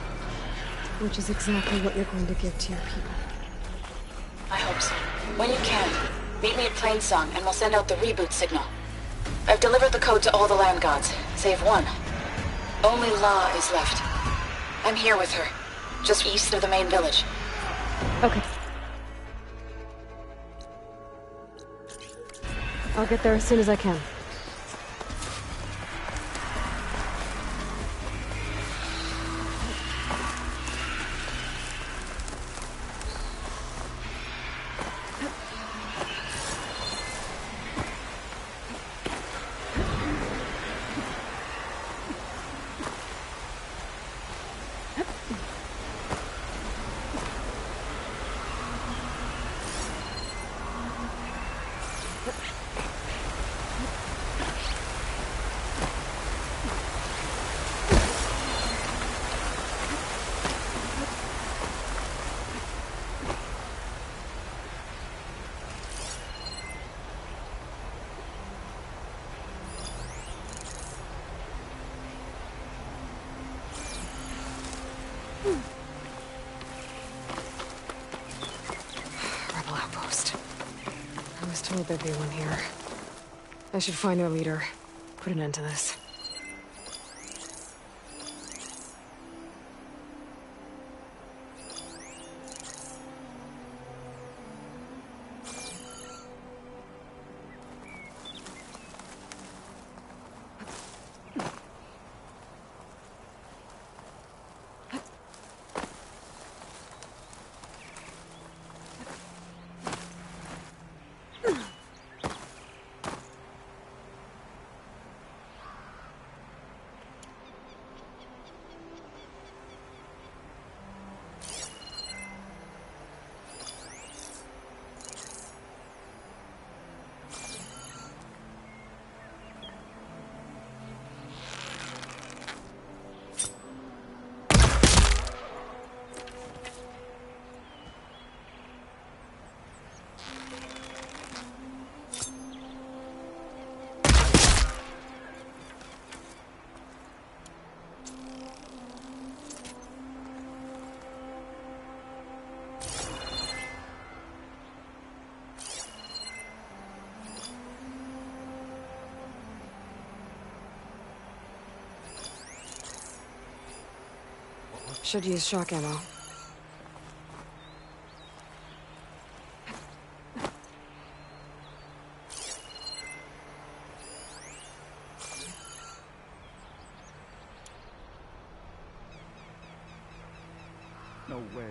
Which is exactly what you're going to give to your people. I hope so. When you can, meet me at Plainsong, and we'll send out the reboot signal. I've delivered the code to all the land gods, save one. Only La is left. I'm here with her, just east of the main village. Okay. I'll get there as soon as I can. killed everyone here. I should find their leader. Put an end to this. Should use shock ammo. No way.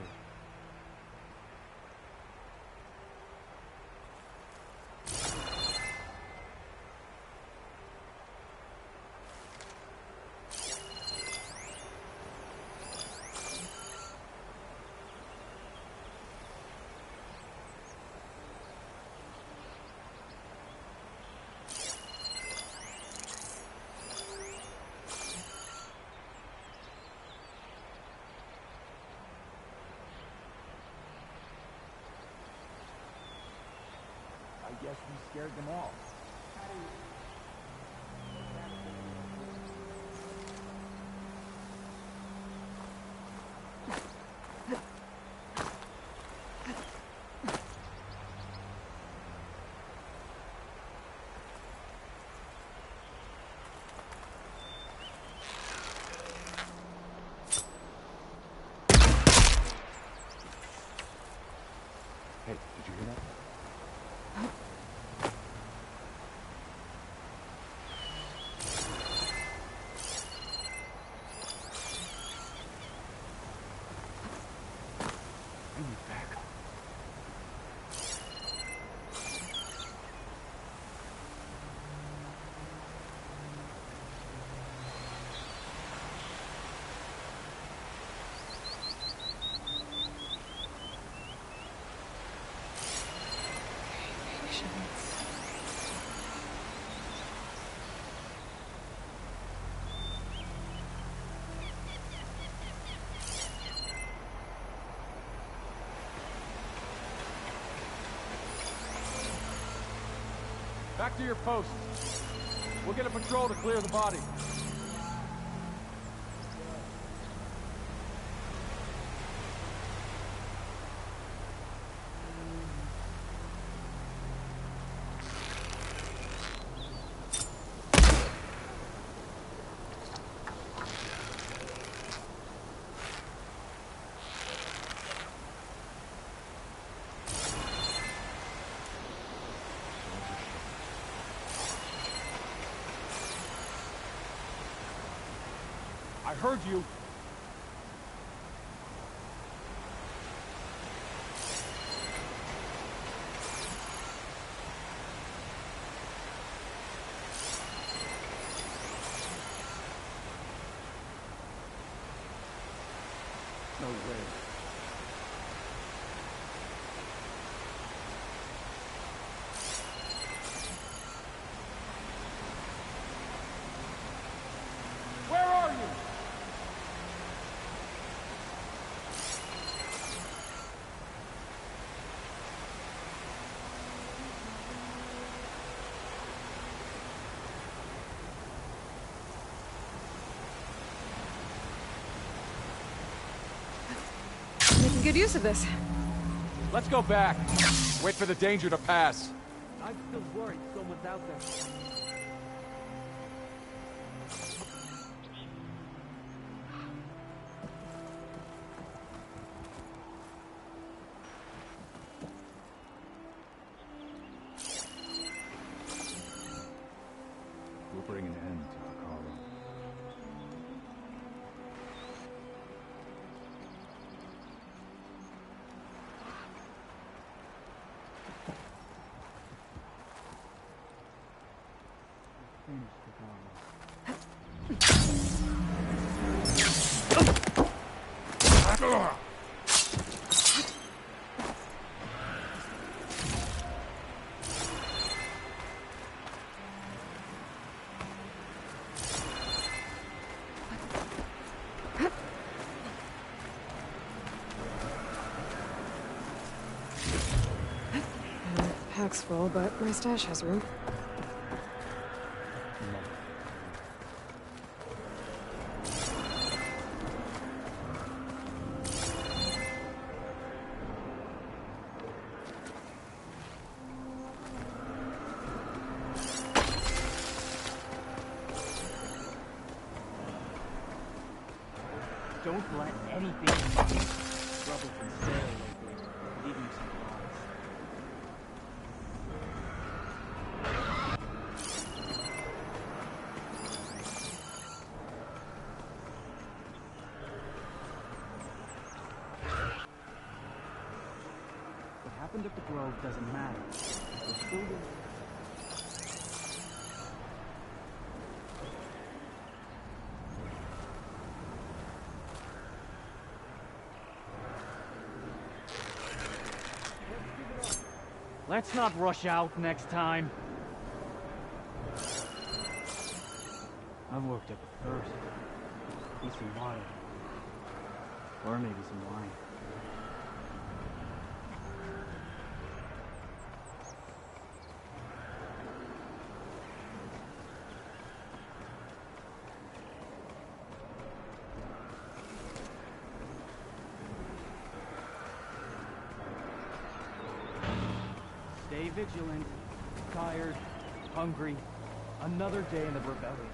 I guess we scared them all. Hey, did you hear that? Back to your posts. We'll get a patrol to clear the body. I heard you. No way. Where are you? Making good use of this. Let's go back. Wait for the danger to pass. I'm still worried someone's out there. We'll bring an end to Akala. Pack's full, but my stash has room. Don't let anything trouble from Sarah lately. Leave you some lies. What happened at the Grove doesn't matter. We're still here. Let's not rush out next time. I've worked up a thirst. Need some water. Or maybe some wine. Stay vigilant, tired, hungry. Another day in the rebellion.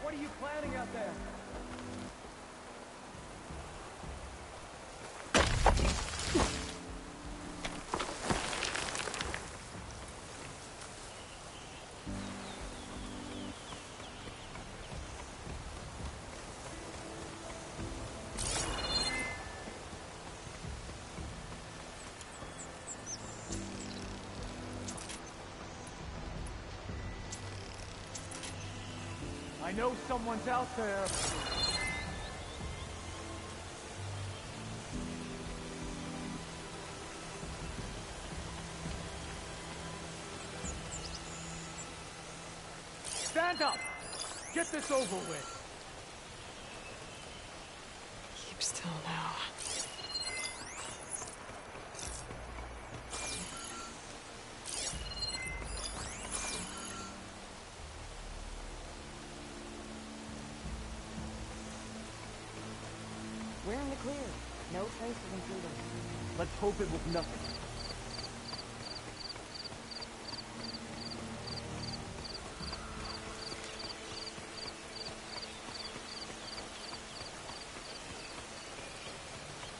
What are you planning out there? I know someone's out there. Stand up! Get this over with! Keep still now. We're in the clear. No trace of intruders. Let's hope it was nothing.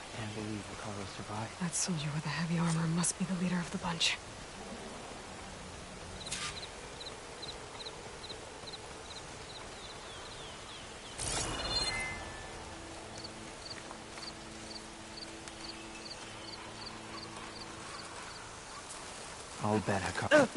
I can't believe Ricardo survived. That soldier with the heavy armor must be the leader of the bunch. I'll bet Hikaru.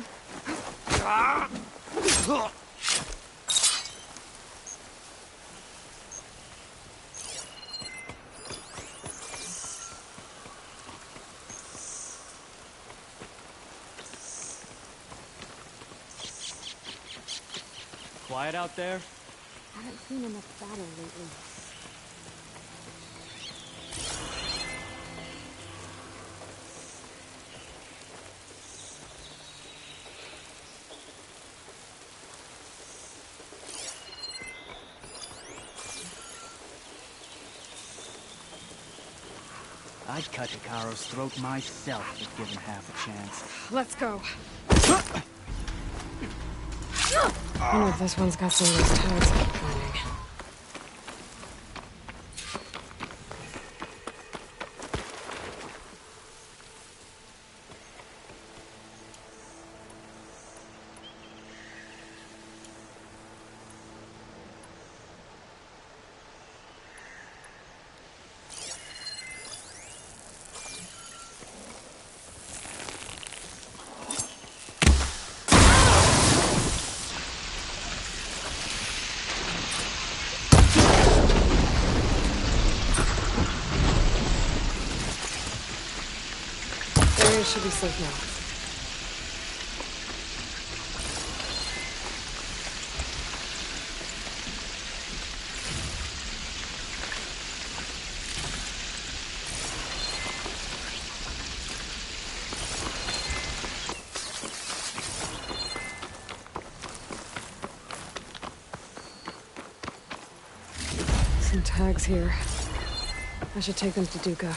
Quiet out there? Haven't seen enough battle lately. I'd cut Hikaru's throat myself if given half a chance. Let's go. I wonder if this one's got some of those tags I keep finding. Should be safe now. Some tags here. I should take them to Duca.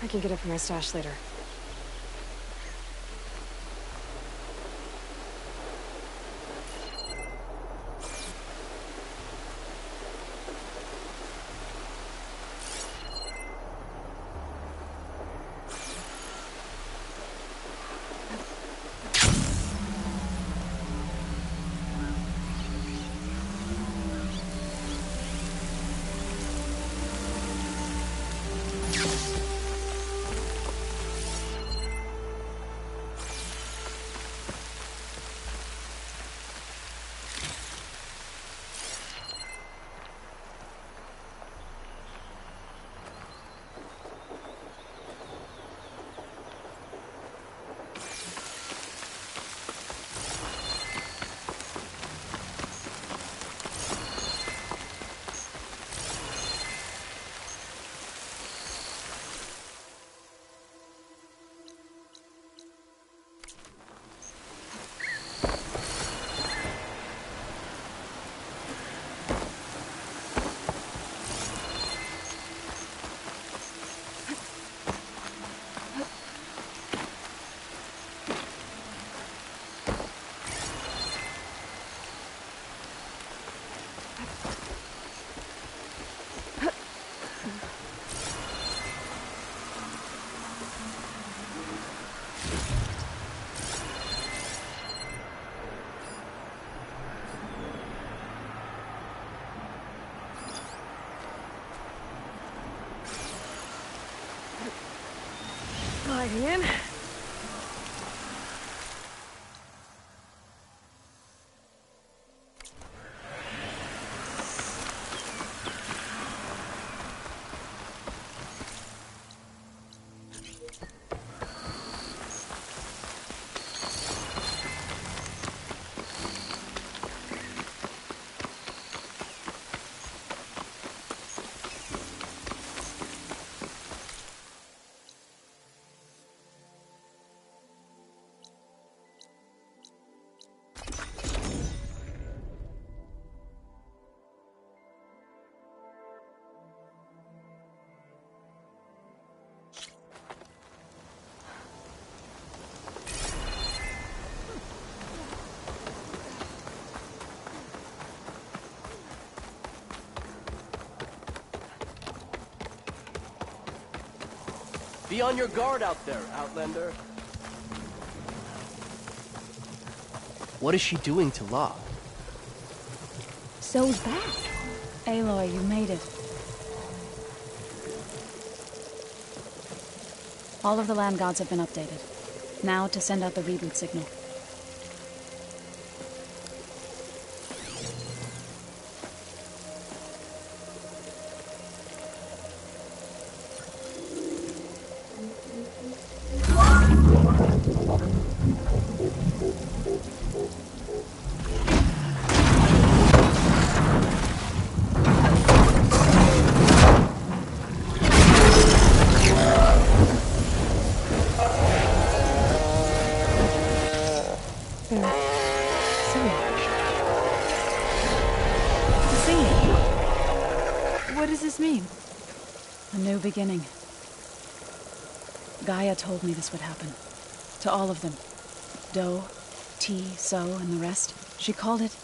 I can get it from my stash later. Sliding in. Be on your guard out there, Outlander. What is she doing to La? Zoe's back. Aloy, you made it. All of the land gods have been updated. Now to send out the reboot signal. What does this mean? A new beginning. Gaia told me this would happen. To all of them. Do, T, So, and the rest. She called it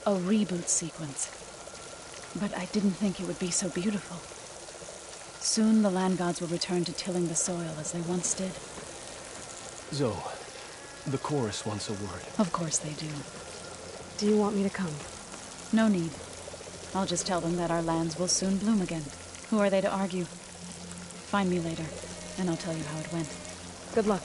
a reboot sequence. But I didn't think it would be so beautiful. Soon the land gods will return to tilling the soil as they once did. Zoe, the chorus wants a word. Of course they do. Do you want me to come? No need. I'll just tell them that our lands will soon bloom again. Who are they to argue? Find me later, and I'll tell you how it went. Good luck.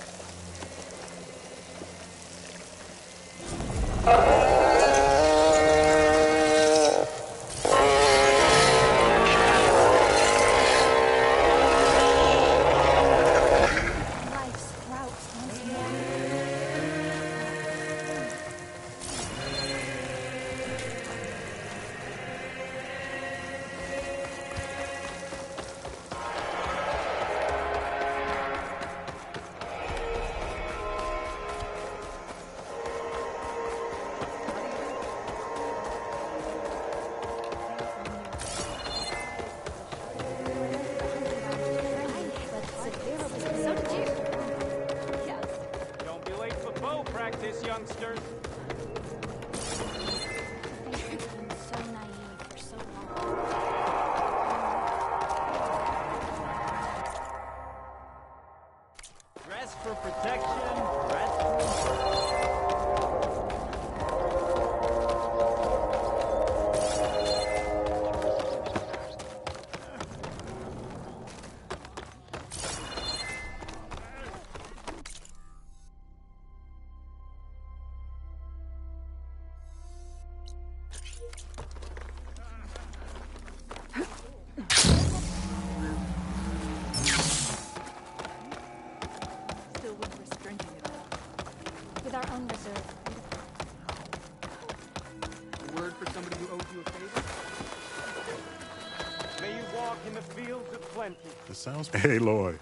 Hey, Aloy.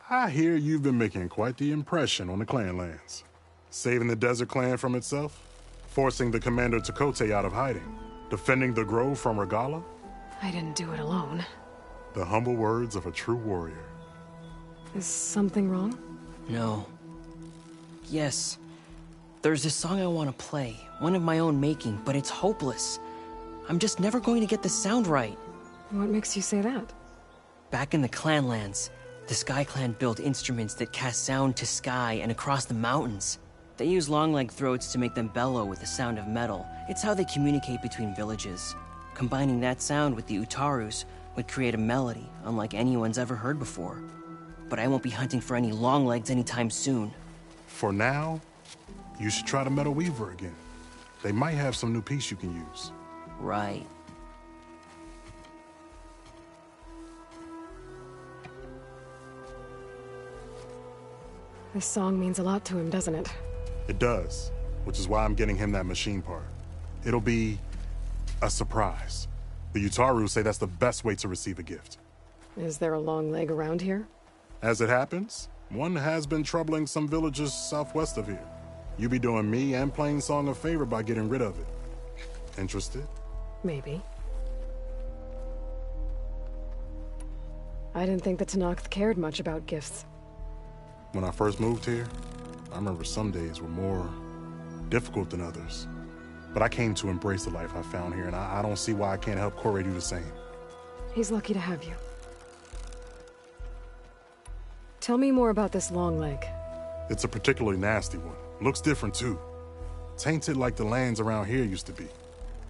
I hear you've been making quite the impression on the clan lands. Saving the Desert Clan from itself, forcing the Commander Tekotteh out of hiding, defending the Grove from Regalla. I didn't do it alone. The humble words of a true warrior. Is something wrong? No. Yes. There's this song I want to play, one of my own making, but it's hopeless. I'm just never going to get the sound right. What makes you say that? Back in the Clanlands, the Sky Clan built instruments that cast sound to sky and across the mountains. They use long-leg throats to make them bellow with the sound of metal. It's how they communicate between villages. Combining that sound with the Utarus would create a melody unlike anyone's ever heard before. But I won't be hunting for any longlegs anytime soon. For now, you should try the Metal Weaver again. They might have some new piece you can use. Right. This song means a lot to him, doesn't it? It does, which is why I'm getting him that machine part. It'll be a surprise. The Utaru say that's the best way to receive a gift. Is there a long leg around here? As it happens, one has been troubling some villages southwest of here. You be doing me and Plainsong a favor by getting rid of it. Interested? Maybe. I didn't think the Tenakth cared much about gifts. When I first moved here, I remember some days were more difficult than others. But I came to embrace the life I found here, and I don't see why I can't help Corey do the same. He's lucky to have you. Tell me more about this long leg. It's a particularly nasty one. Looks different, too. Tainted like the lands around here used to be.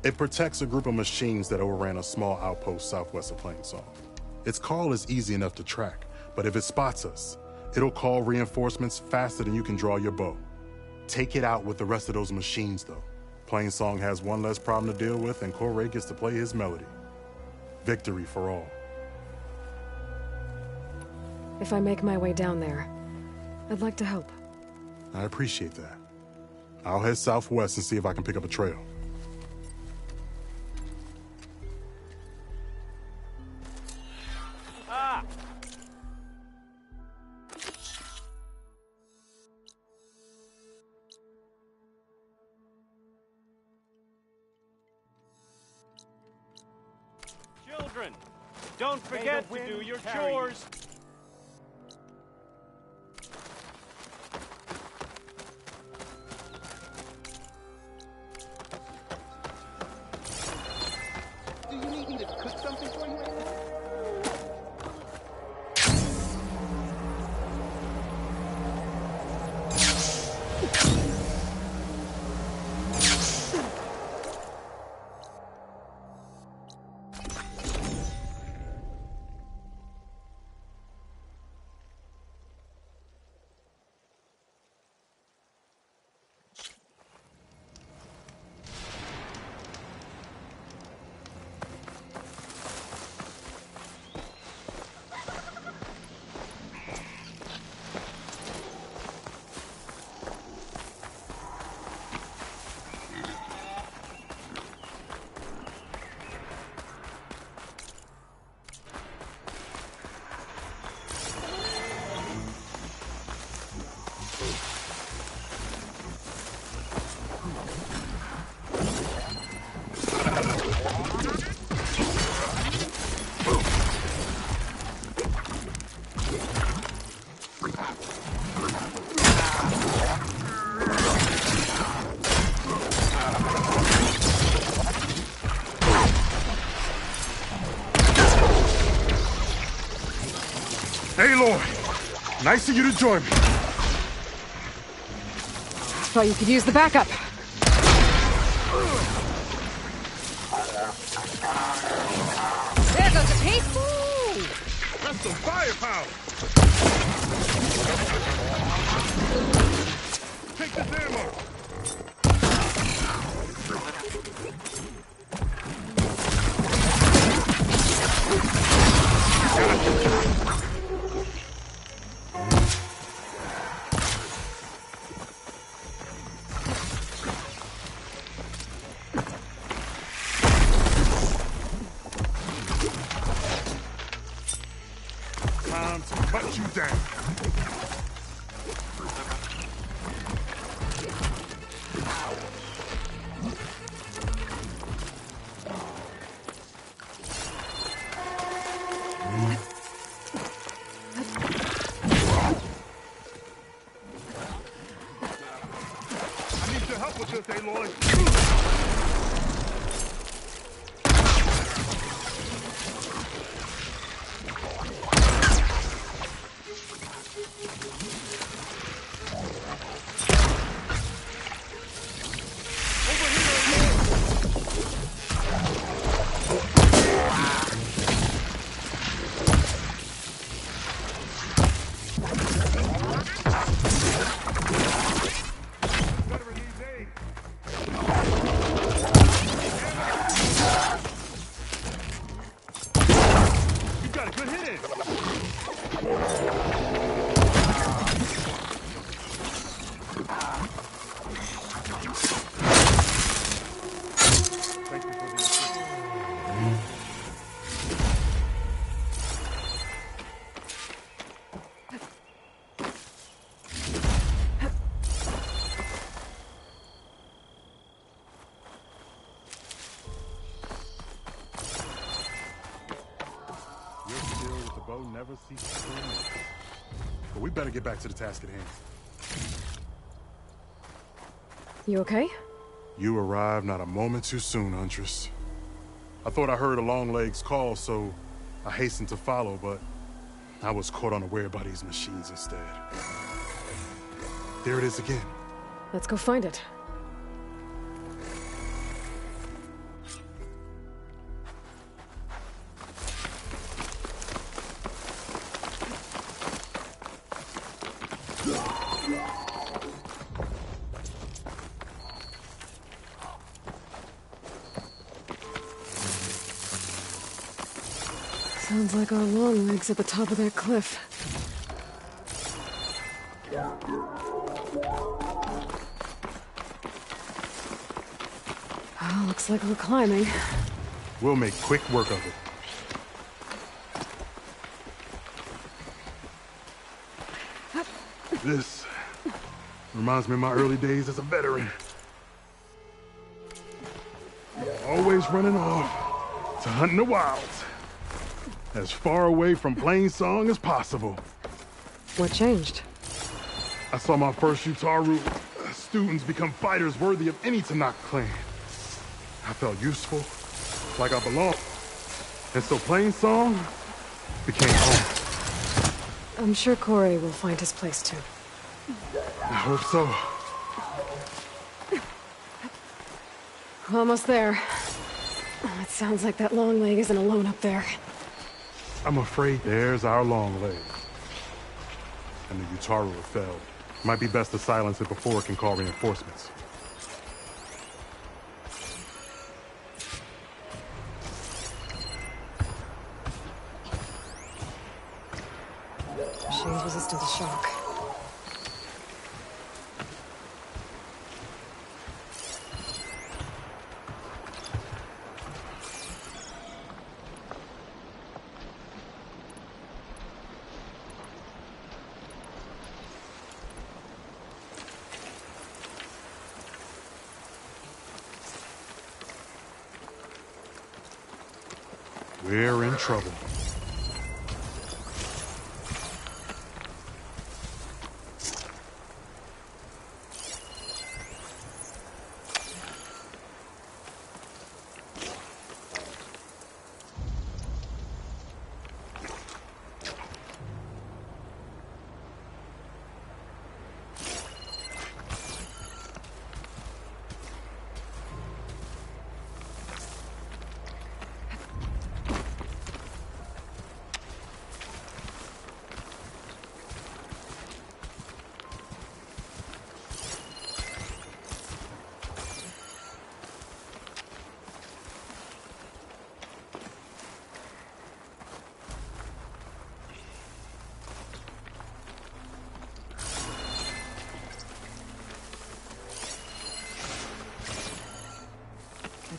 It protects a group of machines that overran a small outpost southwest of Plainsong. Its call is easy enough to track, but if it spots us, it'll call reinforcements faster than you can draw your bow. Take it out with the rest of those machines, though. Plainsong has one less problem to deal with, and Corey gets to play his melody. Victory for all. If I make my way down there, I'd like to help. I appreciate that. I'll head southwest and see if I can pick up a trail. Children, don't forget to do your chores. Do you need me to cook something for you right now? Aloy! Nice of you to join me. Thought you could use the backup. There goes a piece! That's some firepower! Take this ammo! Time to cut you down. I need your help with this, Aloy. Never ceases to amaze. But we better get back to the task at hand. You okay? You arrived not a moment too soon, Huntress. I thought I heard a Longleg's call, so I hastened to follow, but I was caught unaware by these machines instead. There it is again. Let's go find it. Sounds like our long legs at the top of that cliff. Oh, looks like we're climbing. We'll make quick work of it. This reminds me of my early days as a veteran. Always running off to hunt in the wilds. As far away from Plainsong as possible. What changed? I saw my first Utaru students become fighters worthy of any Tanakh clan. I felt useful, like I belonged. And so Plainsong became home. I'm sure Corey will find his place too. I hope so. Almost there. Oh, it sounds like that long leg isn't alone up there. I'm afraid there's our long leg. And the Utaru have failed. Might be best to silence it before it can call reinforcements. Machine's resistant to shock. We're in trouble.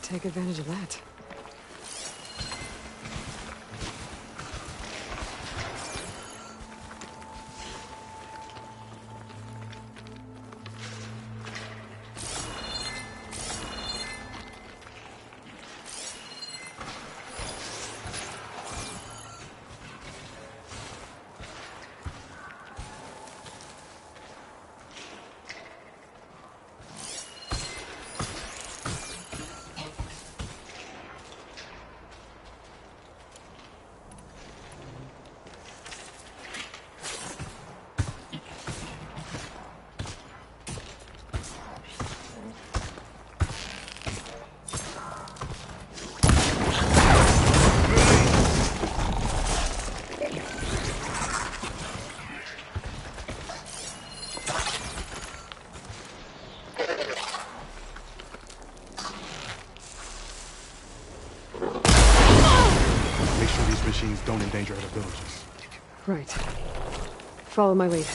Take advantage of that. Machines don't endanger other villages. Right. Follow my lead.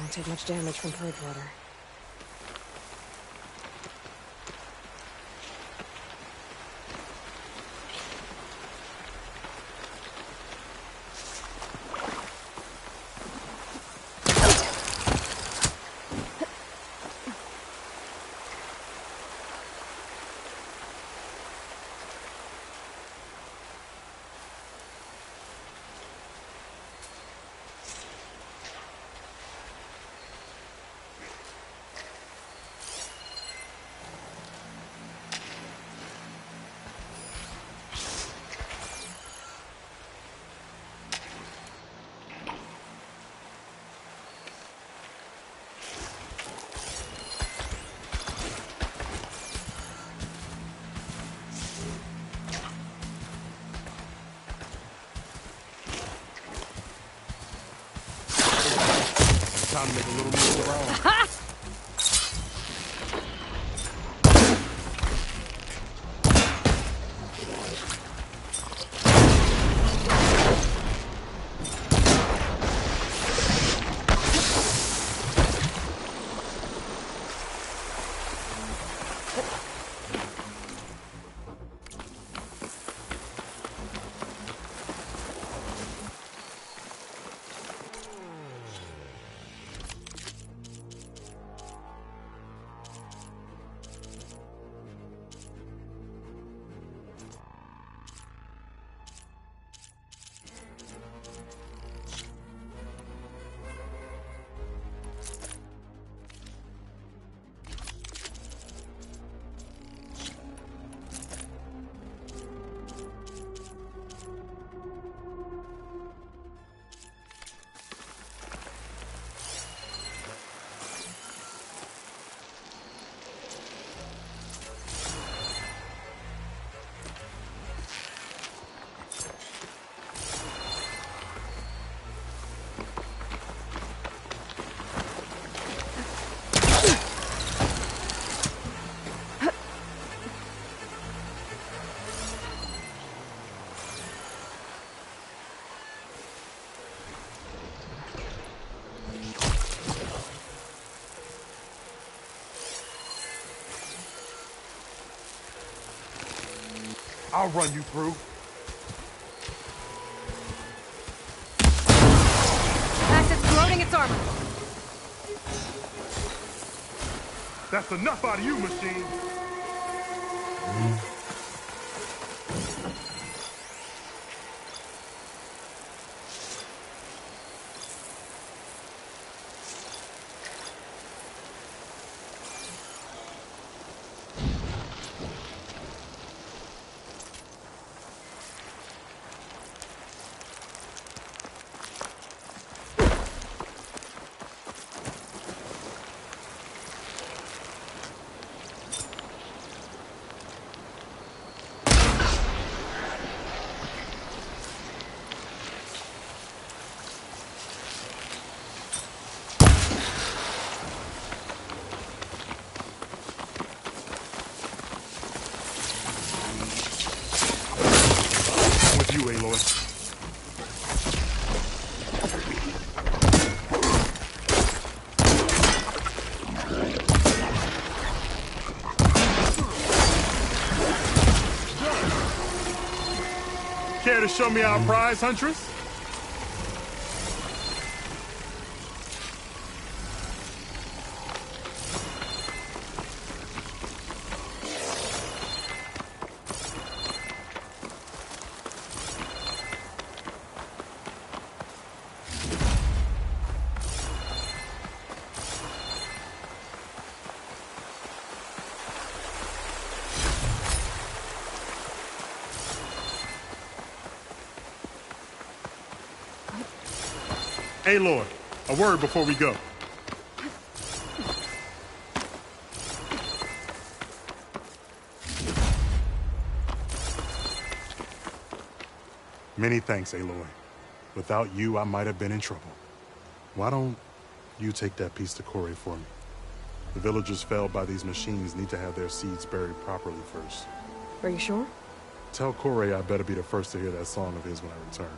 Won't take much damage from purge water. Time to make a little move of our own. I'll run you through. Asset's corroding its armor. That's enough out of you, machine. You, Aloy. Care to show me our prize, Huntress? Aloy, a word before we go. Many thanks, Aloy. Without you, I might have been in trouble. Why don't you take that piece to Corey for me? The villagers felled by these machines need to have their seeds buried properly first. Are you sure? Tell Corey I better be the first to hear that song of his when I return.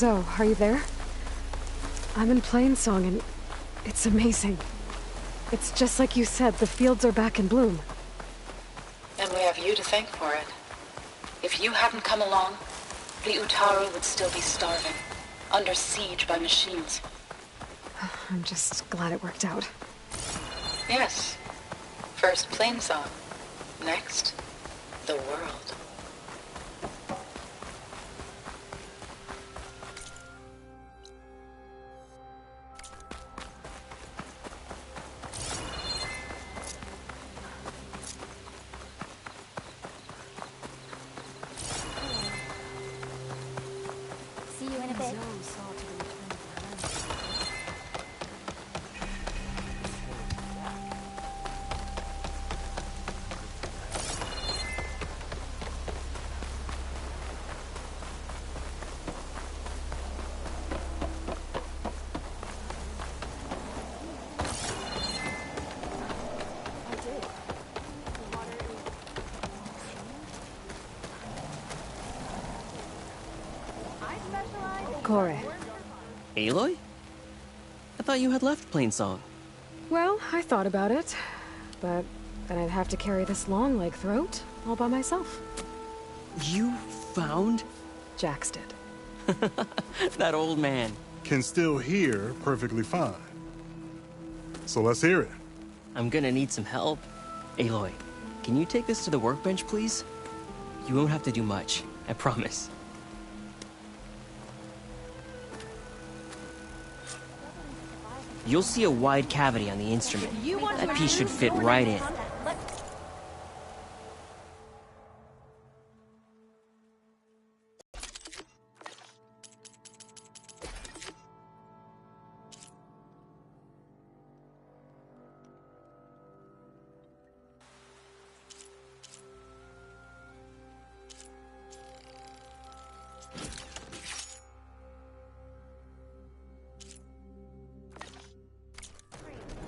Zoe, are you there? I'm in Plainsong and it's amazing. It's just like you said, the fields are back in bloom. And we have you to thank for it. If you hadn't come along, the Utaru would still be starving, under siege by machines. I'm just glad it worked out. Yes. First Plainsong. Next, the world. See you in a bit. Kore. Aloy? I thought you had left Plainsong. Well, I thought about it, but then I'd have to carry this long leg throat all by myself. You found? Jax did. That old man. Can still hear perfectly fine. So let's hear it. I'm gonna need some help. Aloy, can you take this to the workbench, please? You won't have to do much, I promise. You'll see a wide cavity on the instrument. That piece should fit right in.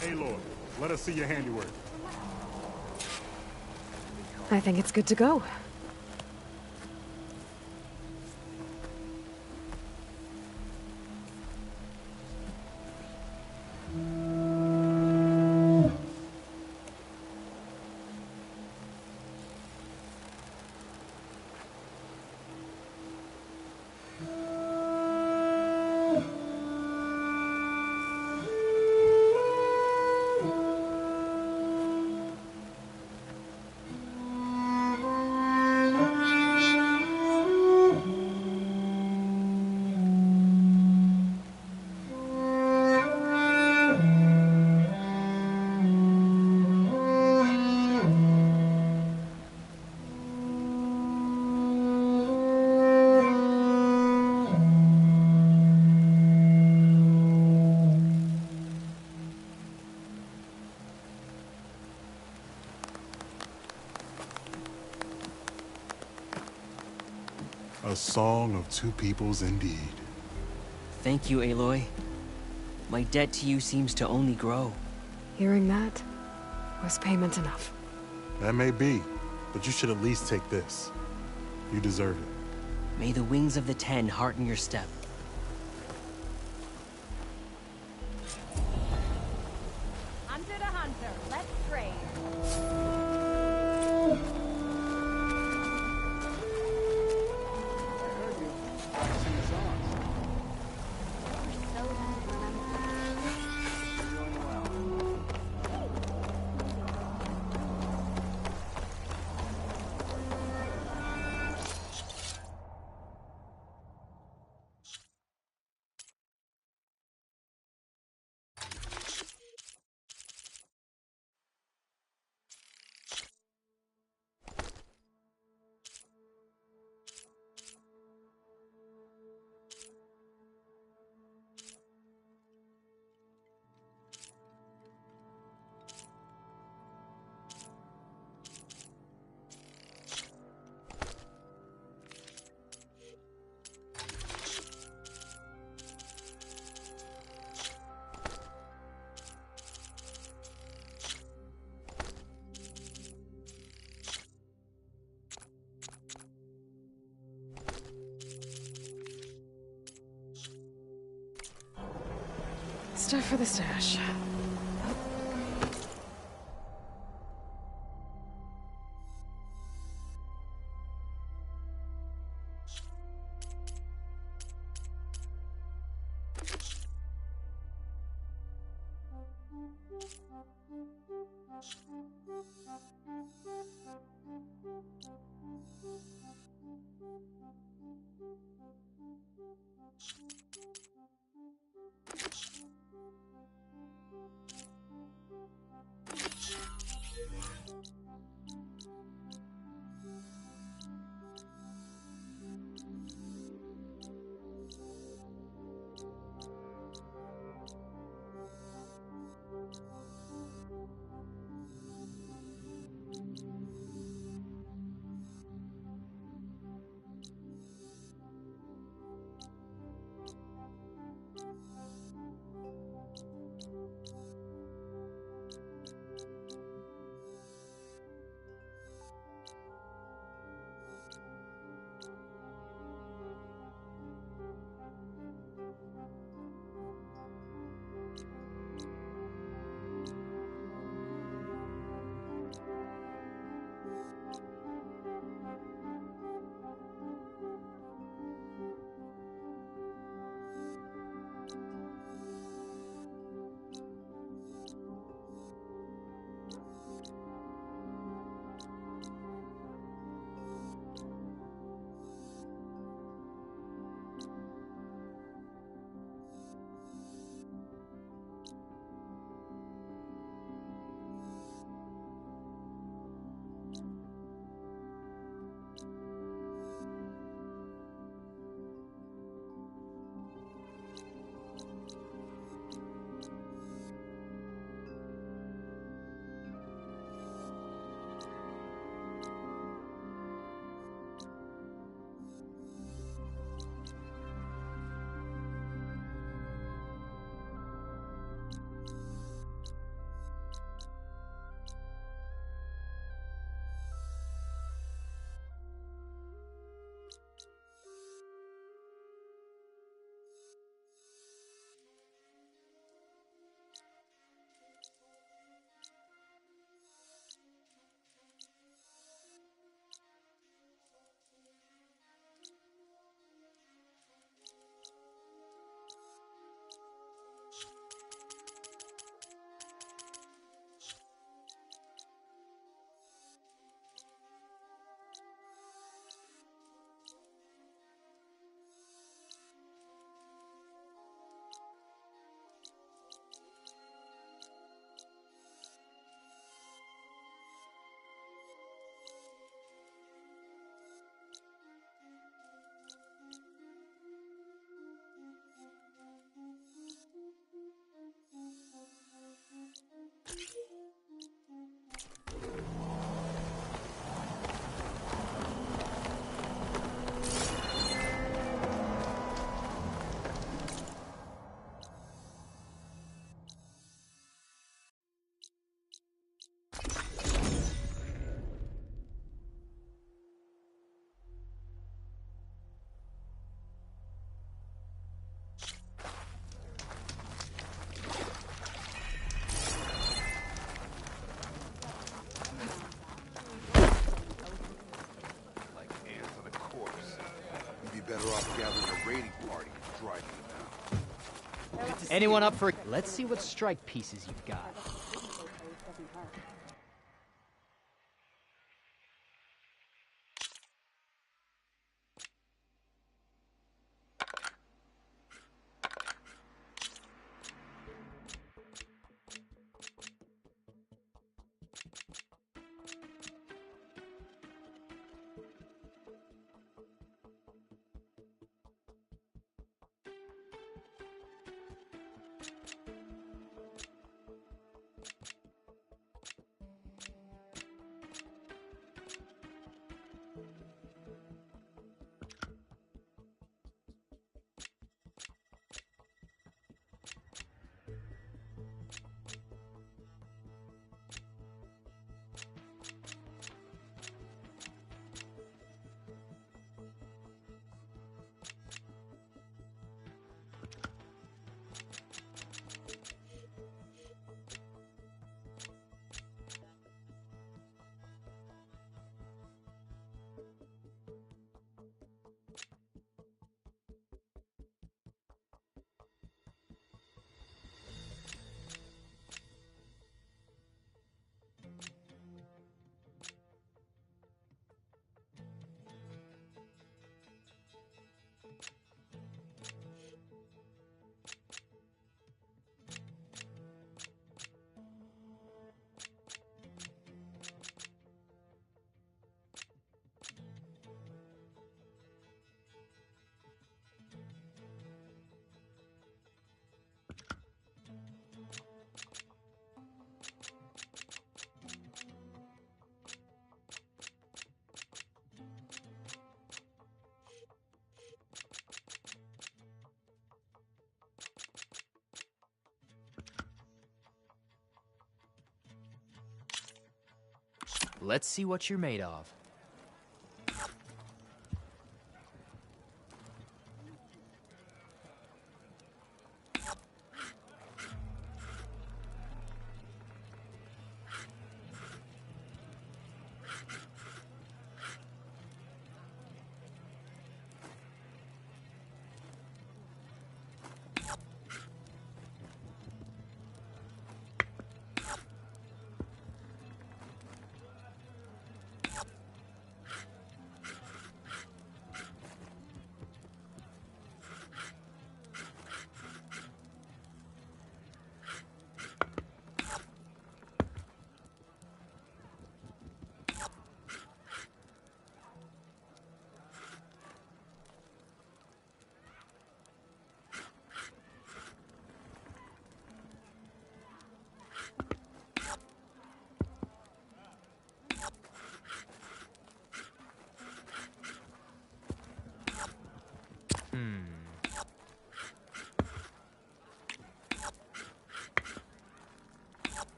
Aloy, let us see your handiwork. I think it's good to go. A song of two peoples indeed. Thank you, Aloy. My debt to you seems to only grow. Hearing that was payment enough. That may be, but you should at least take this. You deserve it. May the wings of the Ten hearten your step. Hunter to hunter, let's trade. Stuff for the stash. Better off gathering a raiding party and driving them out. Anyone up for... Let's see what strike pieces you've got. Let's see what you're made of.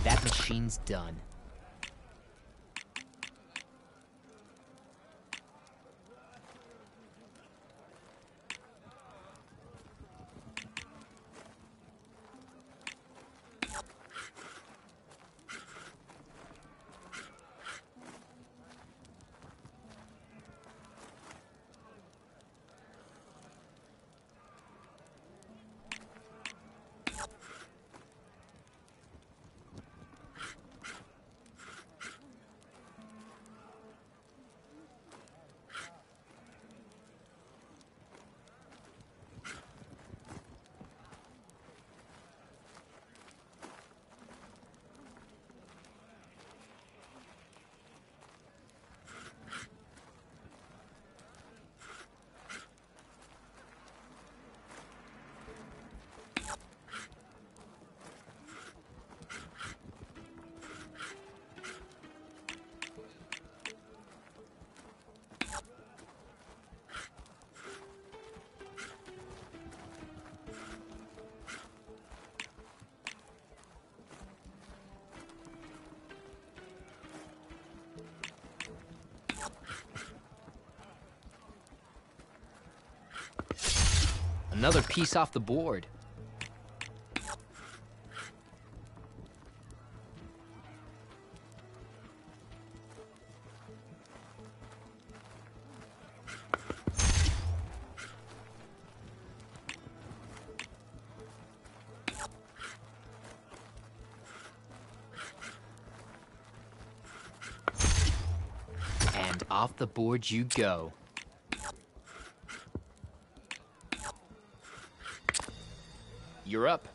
That machine's done. Another piece off the board. And off the board you go. You're up.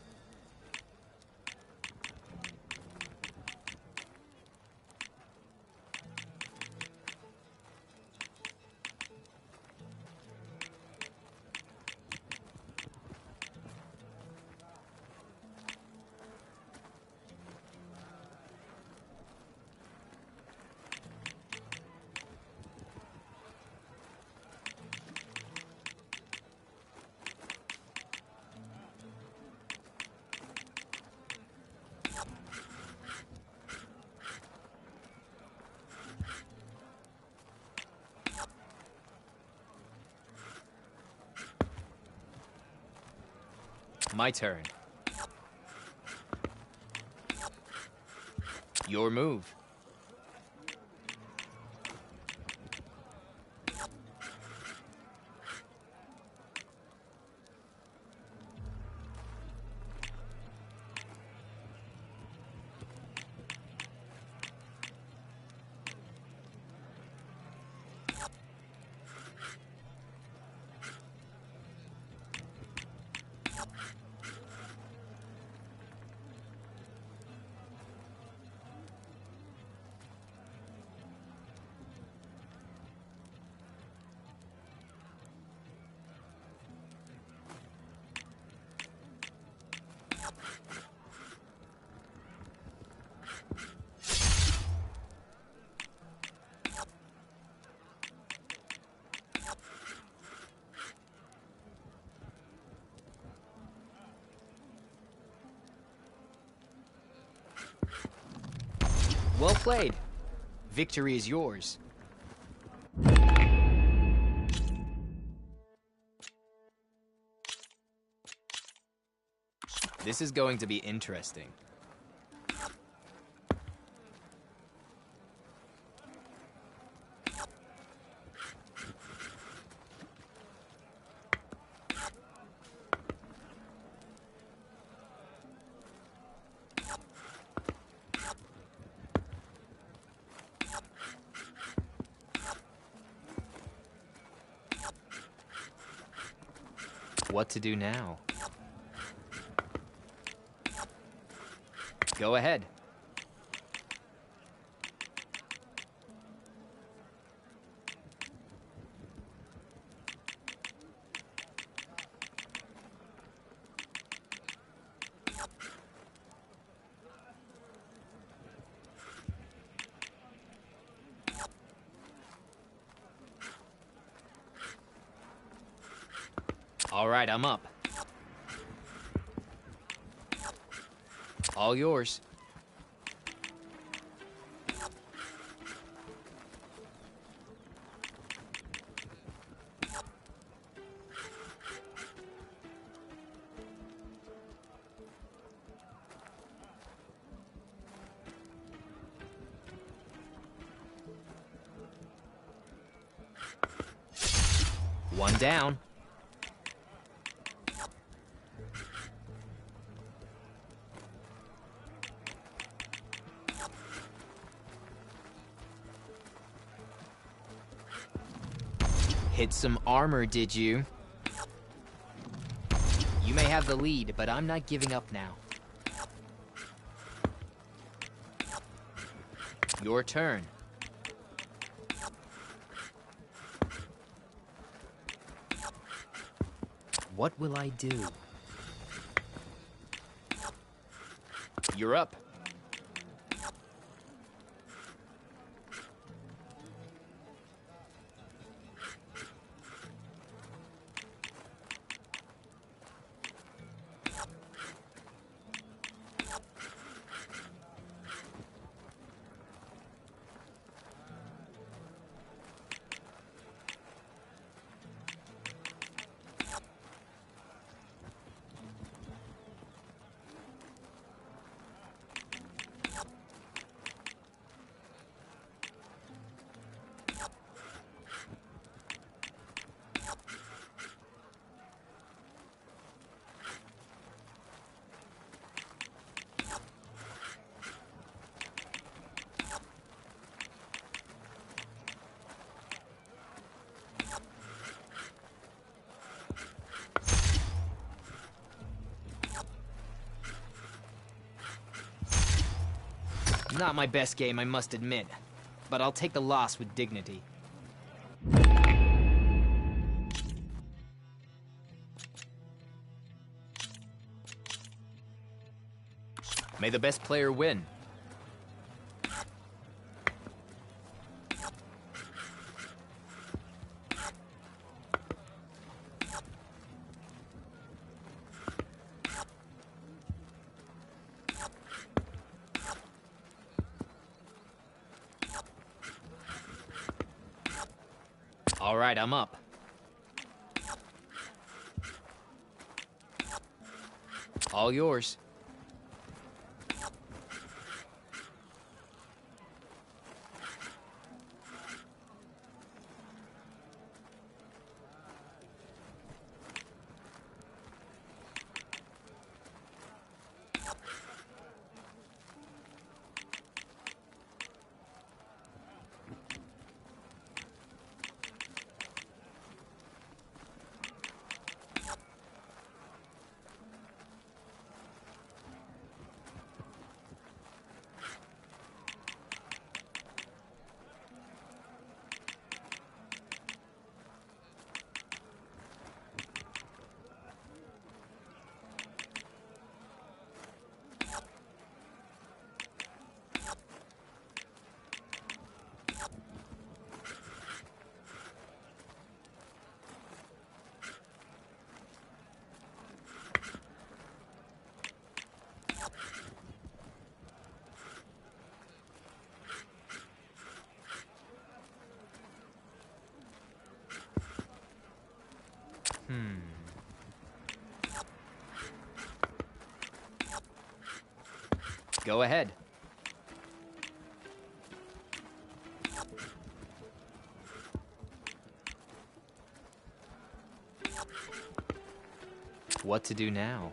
My turn. Your move. Well played. Victory is yours. This is going to be interesting. What to do now? Go ahead. All right, I'm up. All yours. One down. Hit some armor, did you? You may have the lead, but I'm not giving up now. Your turn. What will I do? You're up. Not my best game, I must admit, but I'll take the loss with dignity. May the best player win. All right, I'm up. All yours. Go ahead. What to do now?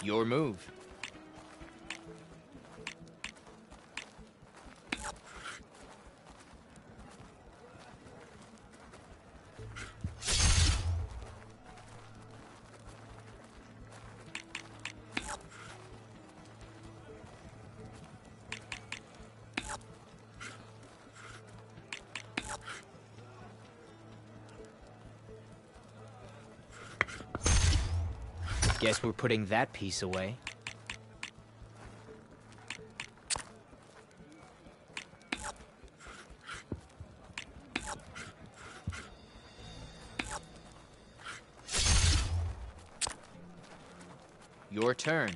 Your move. Guess we're putting that piece away. Your turn.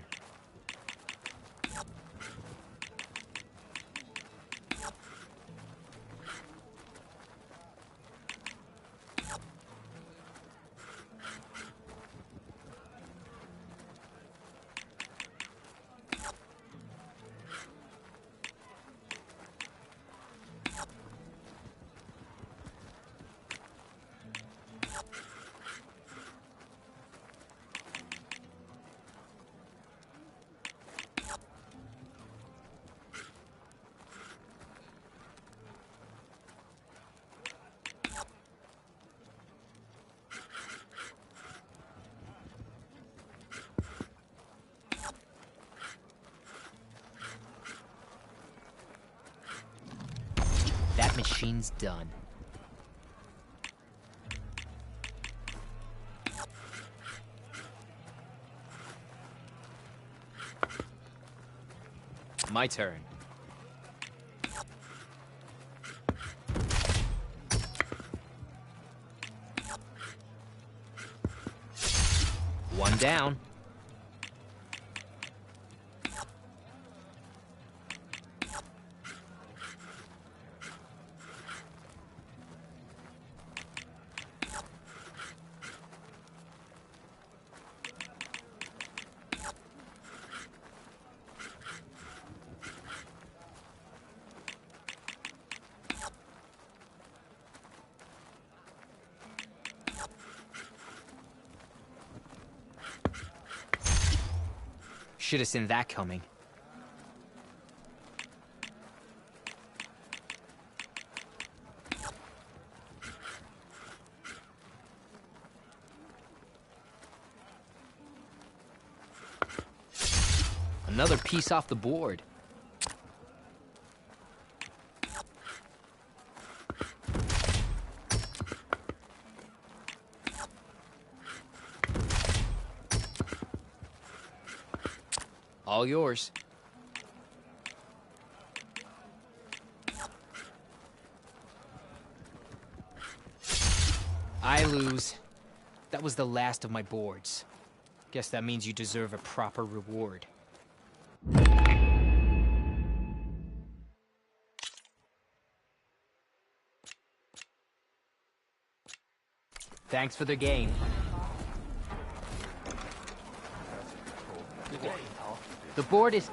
That machine's done. My turn. One down. Should have seen that coming. Another piece off the board. All yours. I lose. That was the last of my boards. Guess that means you deserve a proper reward. Thanks for the game. The board is...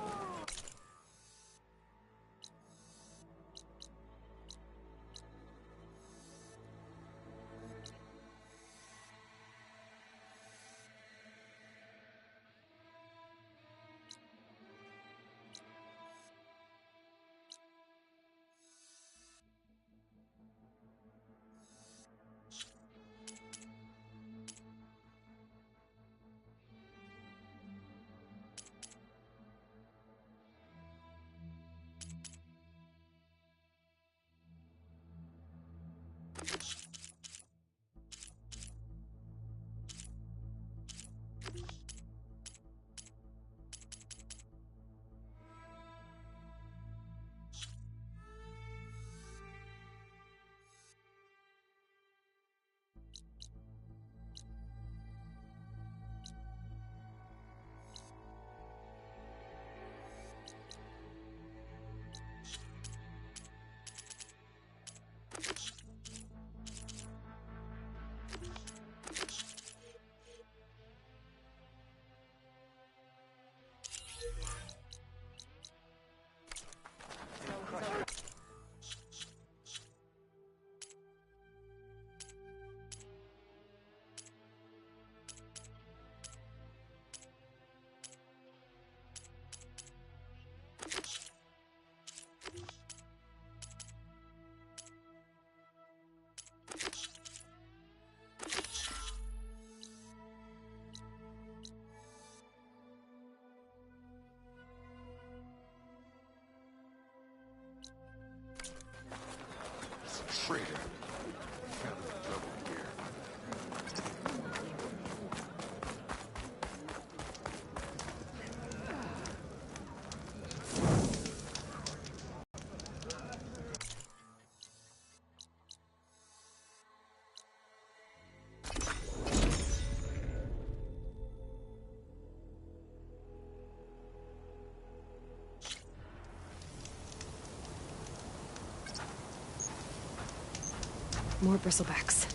More bristlebacks.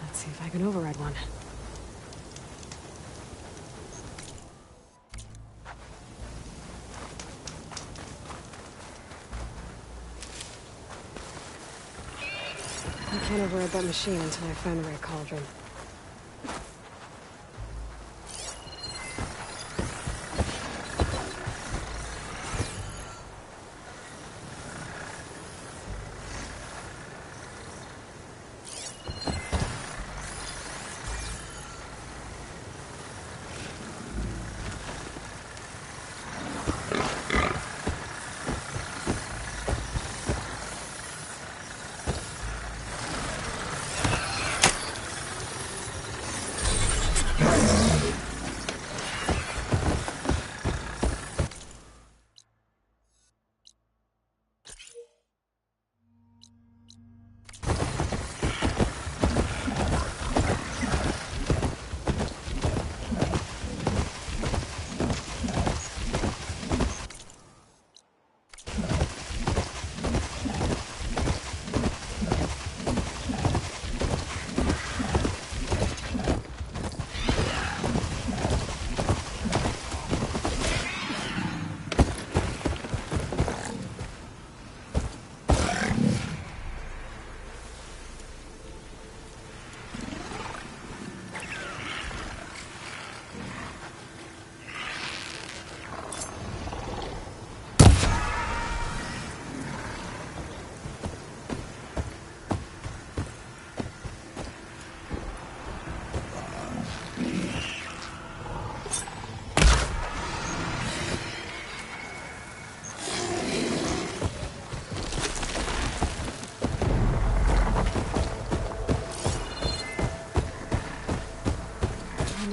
Let's see if I can override one. I can't override that machine until I find the right cauldron.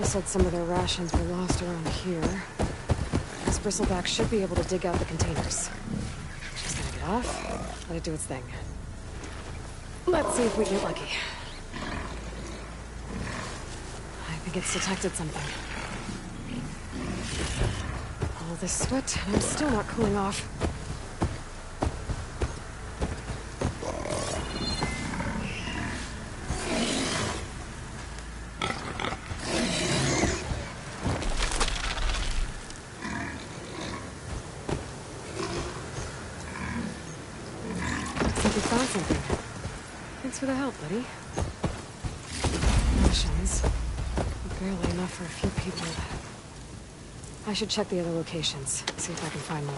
Said some of their rations were lost around here. This bristleback should be able to dig out the containers. Just gonna get off, let it do its thing. Let's see if we get lucky. I think it's detected something. All this sweat, and I'm still not cooling off. Thanks for the help, buddy. Rations. Barely enough for a few people. I should check the other locations, see if I can find more.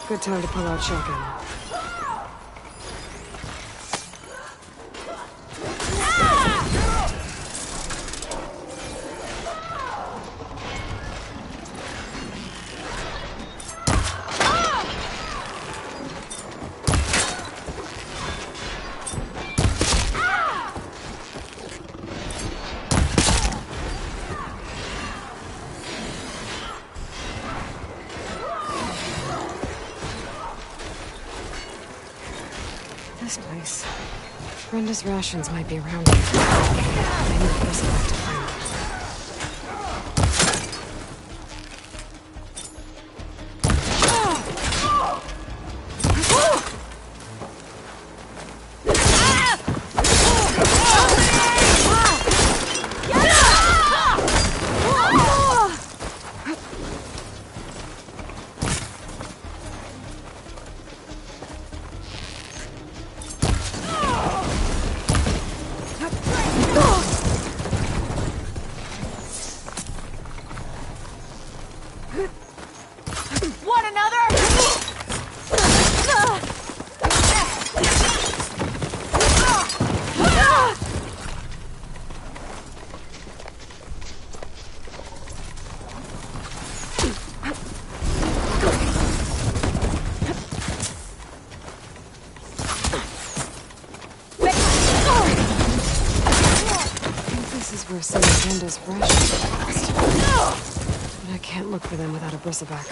Good time to pull out shotgun. This place. Brenda's rations might be around here. I need to whistle back to find them. where some of Renda's rations are housed. But I can't look for them without a bristleback.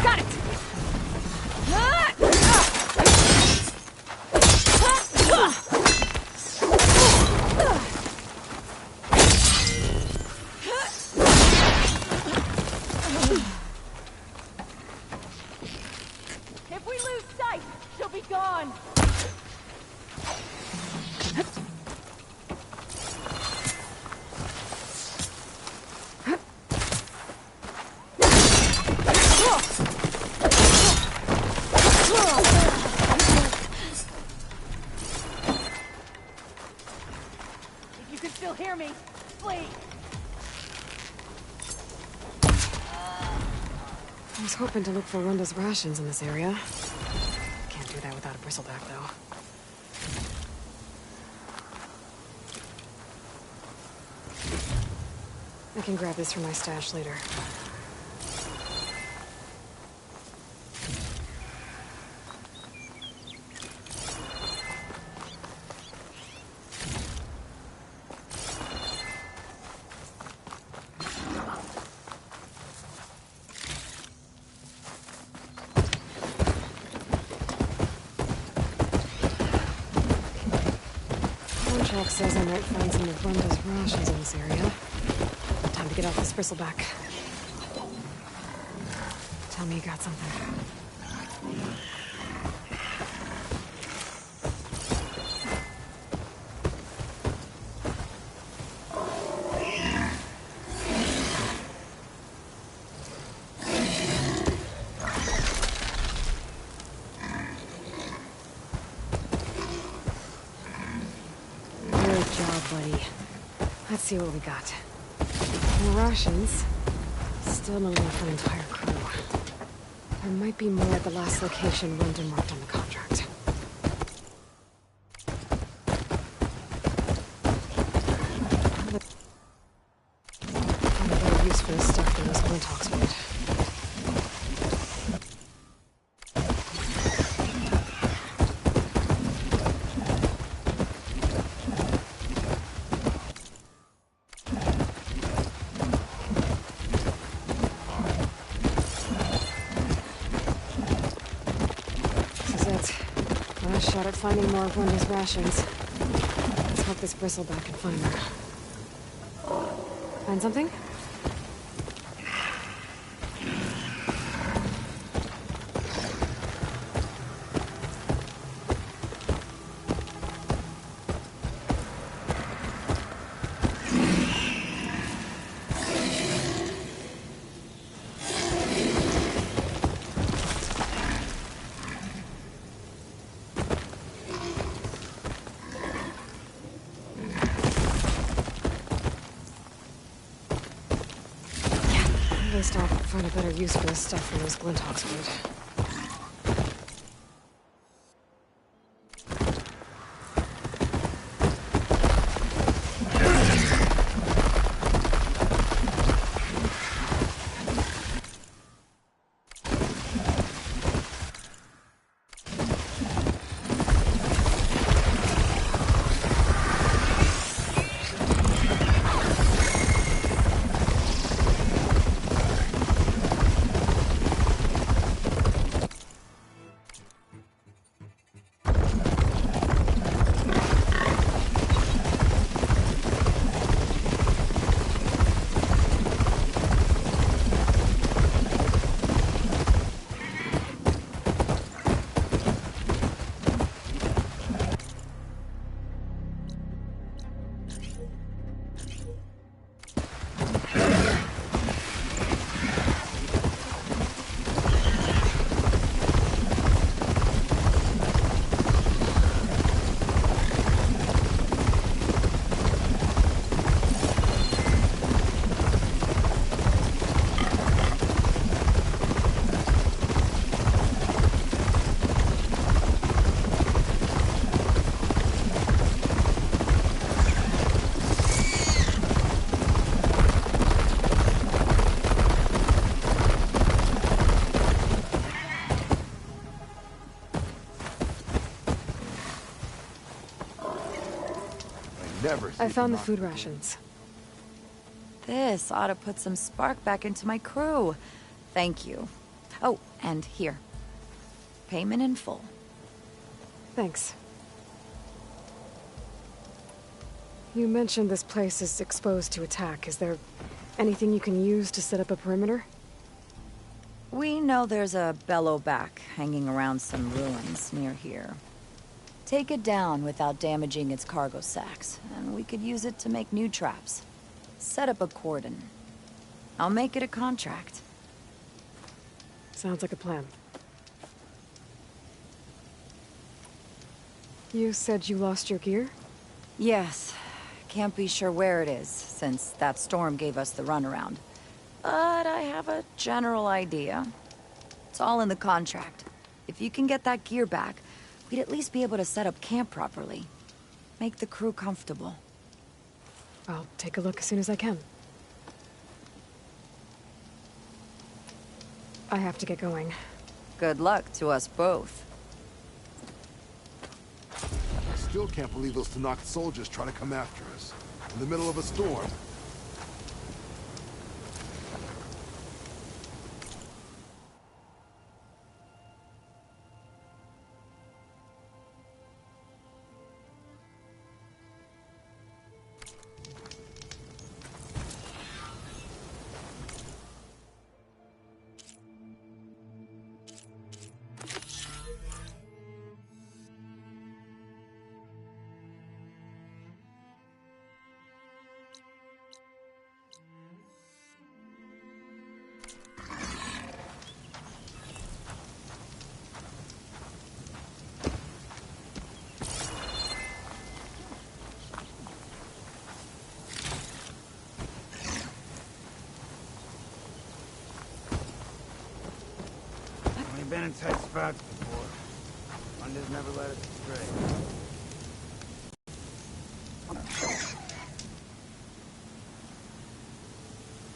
Got it! If we lose sight, she'll be gone. If you can still hear me, flee. I was hoping to look for Renda's rations in this area. Can't do that without a bristleback, though. I can grab this from my stash later. Contract says I might find some of Renda's rations in this area. Time to get off this bristleback. Tell me you got something. Good job, buddy. Let's see what we got. More rations. Still not enough for an entire crew. There might be more at the last location Renda marked on the contract. Find a better use for this stuff than those Glinthawks would. Last shot at finding more of Renda's rations. Let's hope this bristleback can find her. Find something? At least I'll find a better use for this stuff than those Glinthawks would. never see I found the Tenakth food again. rations. This ought to put some spark back into my crew. Thank you. Oh, and here. Payment in full. Thanks. You mentioned this place is exposed to attack. Is there anything you can use to set up a perimeter? We know there's a bellowback hanging around some ruins near here. Take it down without damaging its cargo sacks, and we could use it to make new traps. Set up a cordon. I'll make it a contract. Sounds like a plan. You said you lost your gear? Yes. Can't be sure where it is, since that storm gave us the runaround. But I have a general idea. It's all in the contract. If you can get that gear back, we'd at least be able to set up camp properly. Make the crew comfortable. I'll take a look as soon as I can. I have to get going. Good luck to us both. I still can't believe those Tenakth soldiers try to come after us. In the middle of a storm. We've been in tight spots before. One does never let us astray.